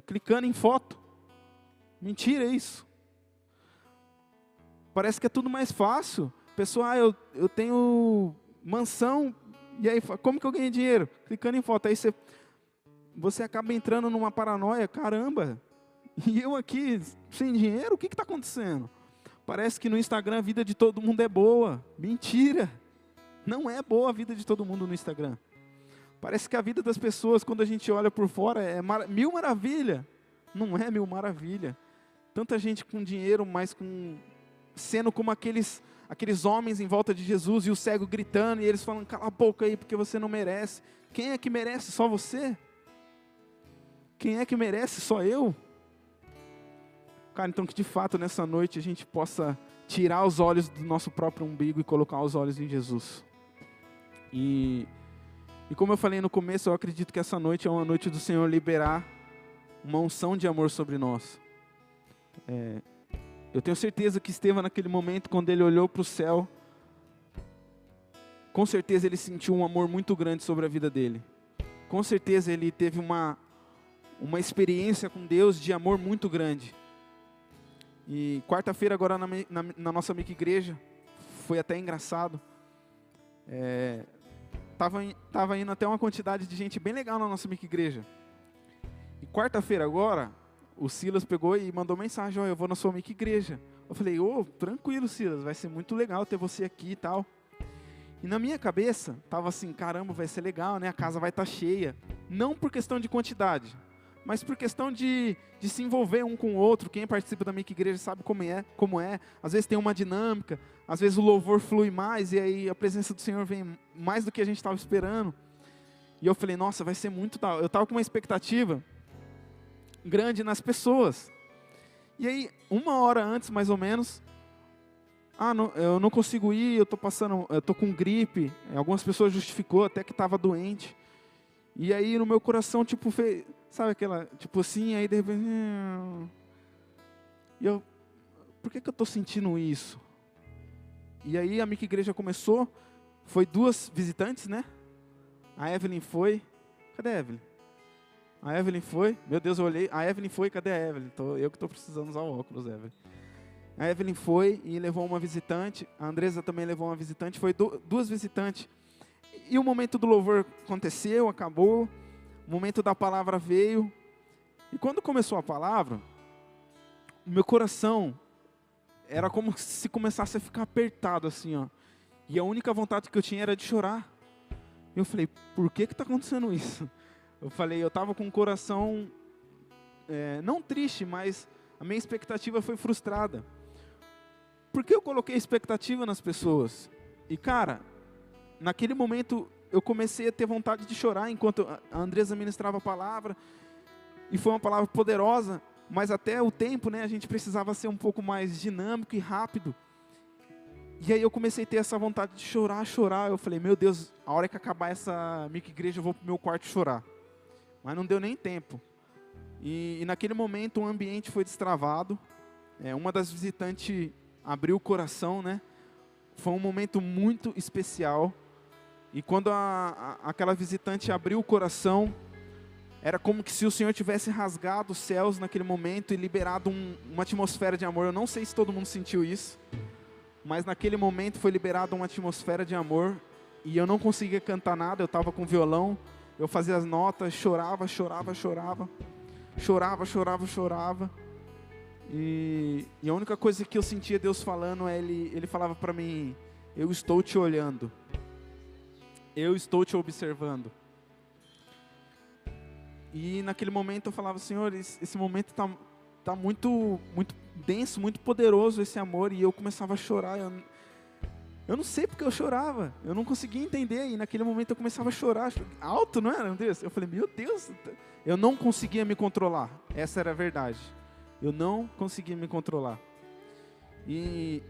clicando em foto. Mentira isso. Parece que é tudo mais fácil. Pessoal, eu tenho mansão, e aí, como que eu ganhei dinheiro? Clicando em foto. Aí você acaba entrando numa paranoia, caramba, e eu aqui, sem dinheiro, o que está acontecendo? Parece que no Instagram a vida de todo mundo é boa. Mentira, não é boa a vida de todo mundo no Instagram. Parece que a vida das pessoas, quando a gente olha por fora, é mil maravilha. Não é mil maravilha. Tanta gente com dinheiro, mas sendo como aqueles homens em volta de Jesus, e o cego gritando, e eles falando, cala a boca aí, porque você não merece. Quem é que merece? Só você? Quem é que merece? Só eu? Cara, então que de fato nessa noite a gente possa tirar os olhos do nosso próprio umbigo e colocar os olhos em Jesus. E como eu falei no começo, eu acredito que essa noite é uma noite do Senhor liberar uma unção de amor sobre nós. Eu tenho certeza que Estevão naquele momento, quando ele olhou para o céu, com certeza ele sentiu um amor muito grande sobre a vida dele. Com certeza ele teve uma experiência com Deus de amor muito grande. E quarta-feira agora na nossa amiga igreja, foi até engraçado. tava indo até uma quantidade de gente bem legal na nossa micro-igreja. E quarta-feira agora, o Silas pegou e mandou mensagem, eu vou na sua micro-igreja. Eu falei, tranquilo, Silas, vai ser muito legal ter você aqui e tal. E na minha cabeça, tava assim, caramba, vai ser legal, né? A casa vai estar cheia. Não por questão de quantidade, mas por questão de se envolver um com o outro. Quem participa da micro-igreja sabe como é. Às vezes tem uma dinâmica, às vezes o louvor flui mais, e aí a presença do Senhor vem mais do que a gente estava esperando. E eu falei, nossa, vai ser muito tal. Eu estava com uma expectativa grande nas pessoas. E aí, 1 hora antes, mais ou menos, eu não consigo ir, eu tô com gripe. Algumas pessoas justificou até que estava doente. E aí no meu coração, tipo, sabe aquela, tipo assim, aí de repente, por que eu tô sentindo isso? E aí a micro-igreja começou, foi 2 visitantes, né? A Evelyn foi, cadê a Evelyn? A Evelyn foi, meu Deus, eu olhei, a Evelyn foi, cadê a Evelyn? Eu que estou precisando usar o óculos, Evelyn. A Evelyn foi e levou uma visitante, a Andresa também levou uma visitante, foi 2 visitantes. E o momento do louvor aconteceu, acabou, o momento da palavra veio. E quando começou a palavra, o meu coração era como se começasse a ficar apertado assim, ó. E a única vontade que eu tinha era de chorar. E eu falei, por que está acontecendo isso? Eu estava com o coração, não triste, mas a minha expectativa foi frustrada. Por que eu coloquei expectativa nas pessoas? E cara, naquele momento eu comecei a ter vontade de chorar enquanto a Andresa ministrava a palavra. E foi uma palavra poderosa, mas até o tempo, né, a gente precisava ser um pouco mais dinâmico e rápido. E aí eu comecei a ter essa vontade de chorar. Eu falei, meu Deus, a hora que acabar essa micro-igreja eu vou pro meu quarto chorar. Mas não deu nem tempo. E naquele momento o ambiente foi destravado. Uma das visitantes abriu o coração, né? Foi um momento muito especial. E quando aquela visitante abriu o coração, era como que se o Senhor tivesse rasgado os céus naquele momento e liberado uma atmosfera de amor. Eu não sei se todo mundo sentiu isso, mas naquele momento foi liberada uma atmosfera de amor. E eu não conseguia cantar nada, eu estava com violão. Eu fazia as notas, chorava. E a única coisa que eu sentia Deus falando Ele falava para mim, eu estou te olhando. Eu estou te observando. E naquele momento eu falava, Senhor, esse momento está muito, muito denso, muito poderoso esse amor. E eu começava a chorar. Eu não sei porque eu chorava, eu não conseguia entender, e naquele momento eu começava a chorar, alto, não era? Eu falei, meu Deus, eu não conseguia me controlar, essa era a verdade, eu não conseguia me controlar. E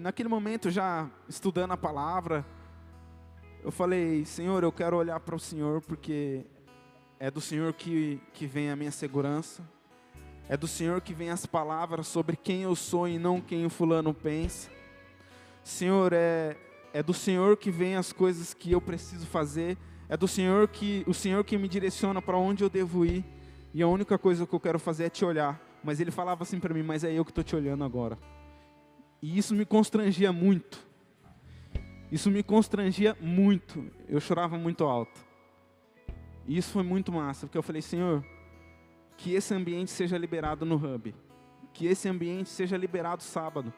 naquele momento, já estudando a palavra, eu falei, Senhor, eu quero olhar para o Senhor, porque é do Senhor que vem a minha segurança. É do Senhor que vem as palavras sobre quem eu sou e não quem o fulano pensa. Senhor, é do Senhor que vem as coisas que eu preciso fazer. É do Senhor o Senhor que me direciona para onde eu devo ir. E a única coisa que eu quero fazer é te olhar. Mas ele falava assim para mim, mas é eu que estou te olhando agora. E isso me constrangia muito. Eu chorava muito alto. E isso foi muito massa, porque eu falei, Senhor, que esse ambiente seja liberado no Hub. Que esse ambiente seja liberado sábado.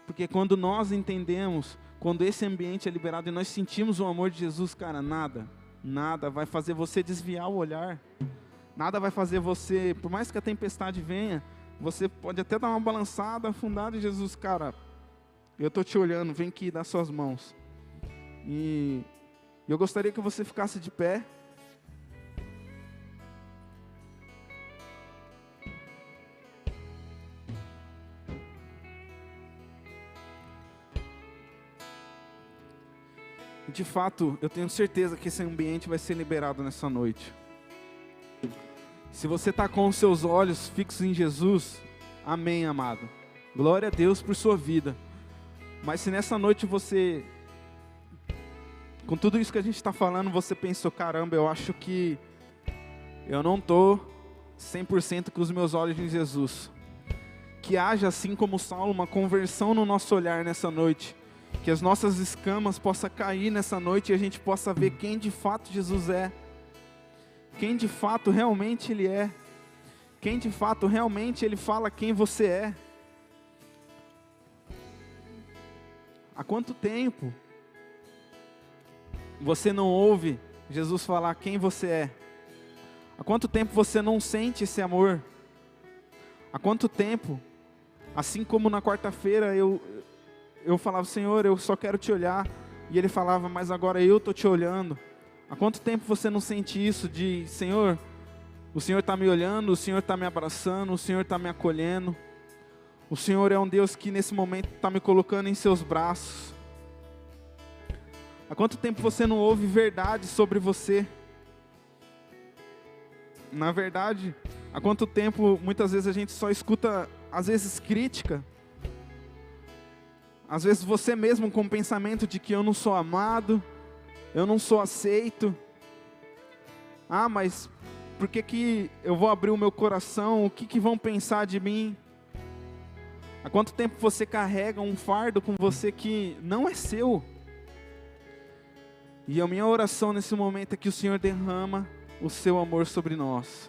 Porque quando nós entendemos, quando esse ambiente é liberado e nós sentimos o amor de Jesus, cara, nada vai fazer você desviar o olhar. Nada vai fazer você, por mais que a tempestade venha, você pode até dar uma balançada, afundada em Jesus, cara, eu estou te olhando, vem aqui das suas mãos. E eu gostaria que você ficasse de pé. De fato, eu tenho certeza que esse ambiente vai ser liberado nessa noite. Se você está com os seus olhos fixos em Jesus, amém, amado. Glória a Deus por sua vida. Mas se nessa noite você, com tudo isso que a gente está falando, você pensou, caramba, eu acho que eu não estou 100% com os meus olhos em Jesus. Que haja, assim como Saulo, uma conversão no nosso olhar nessa noite. Que as nossas escamas possam cair nessa noite e a gente possa ver quem de fato Jesus é. Quem de fato realmente Ele é. Quem de fato realmente Ele fala quem você é. Há quanto tempo você não ouve Jesus falar quem você é? Há quanto tempo você não sente esse amor? Há quanto tempo, assim como na quarta-feira eu falava, Senhor, eu só quero te olhar. E Ele falava, mas agora eu estou te olhando. Há quanto tempo você não sente isso de, Senhor, o Senhor está me olhando, o Senhor está me abraçando, o Senhor está me acolhendo. O Senhor é um Deus que nesse momento está me colocando em seus braços. Há quanto tempo você não ouve verdade sobre você? Na verdade, há quanto tempo muitas vezes a gente só escuta, às vezes, crítica. Às vezes você mesmo com o pensamento de que eu não sou amado, eu não sou aceito. Ah, mas por que eu vou abrir o meu coração? O que vão pensar de mim? Há quanto tempo você carrega um fardo com você que não é seu? E a minha oração nesse momento é que o Senhor derrama o seu amor sobre nós.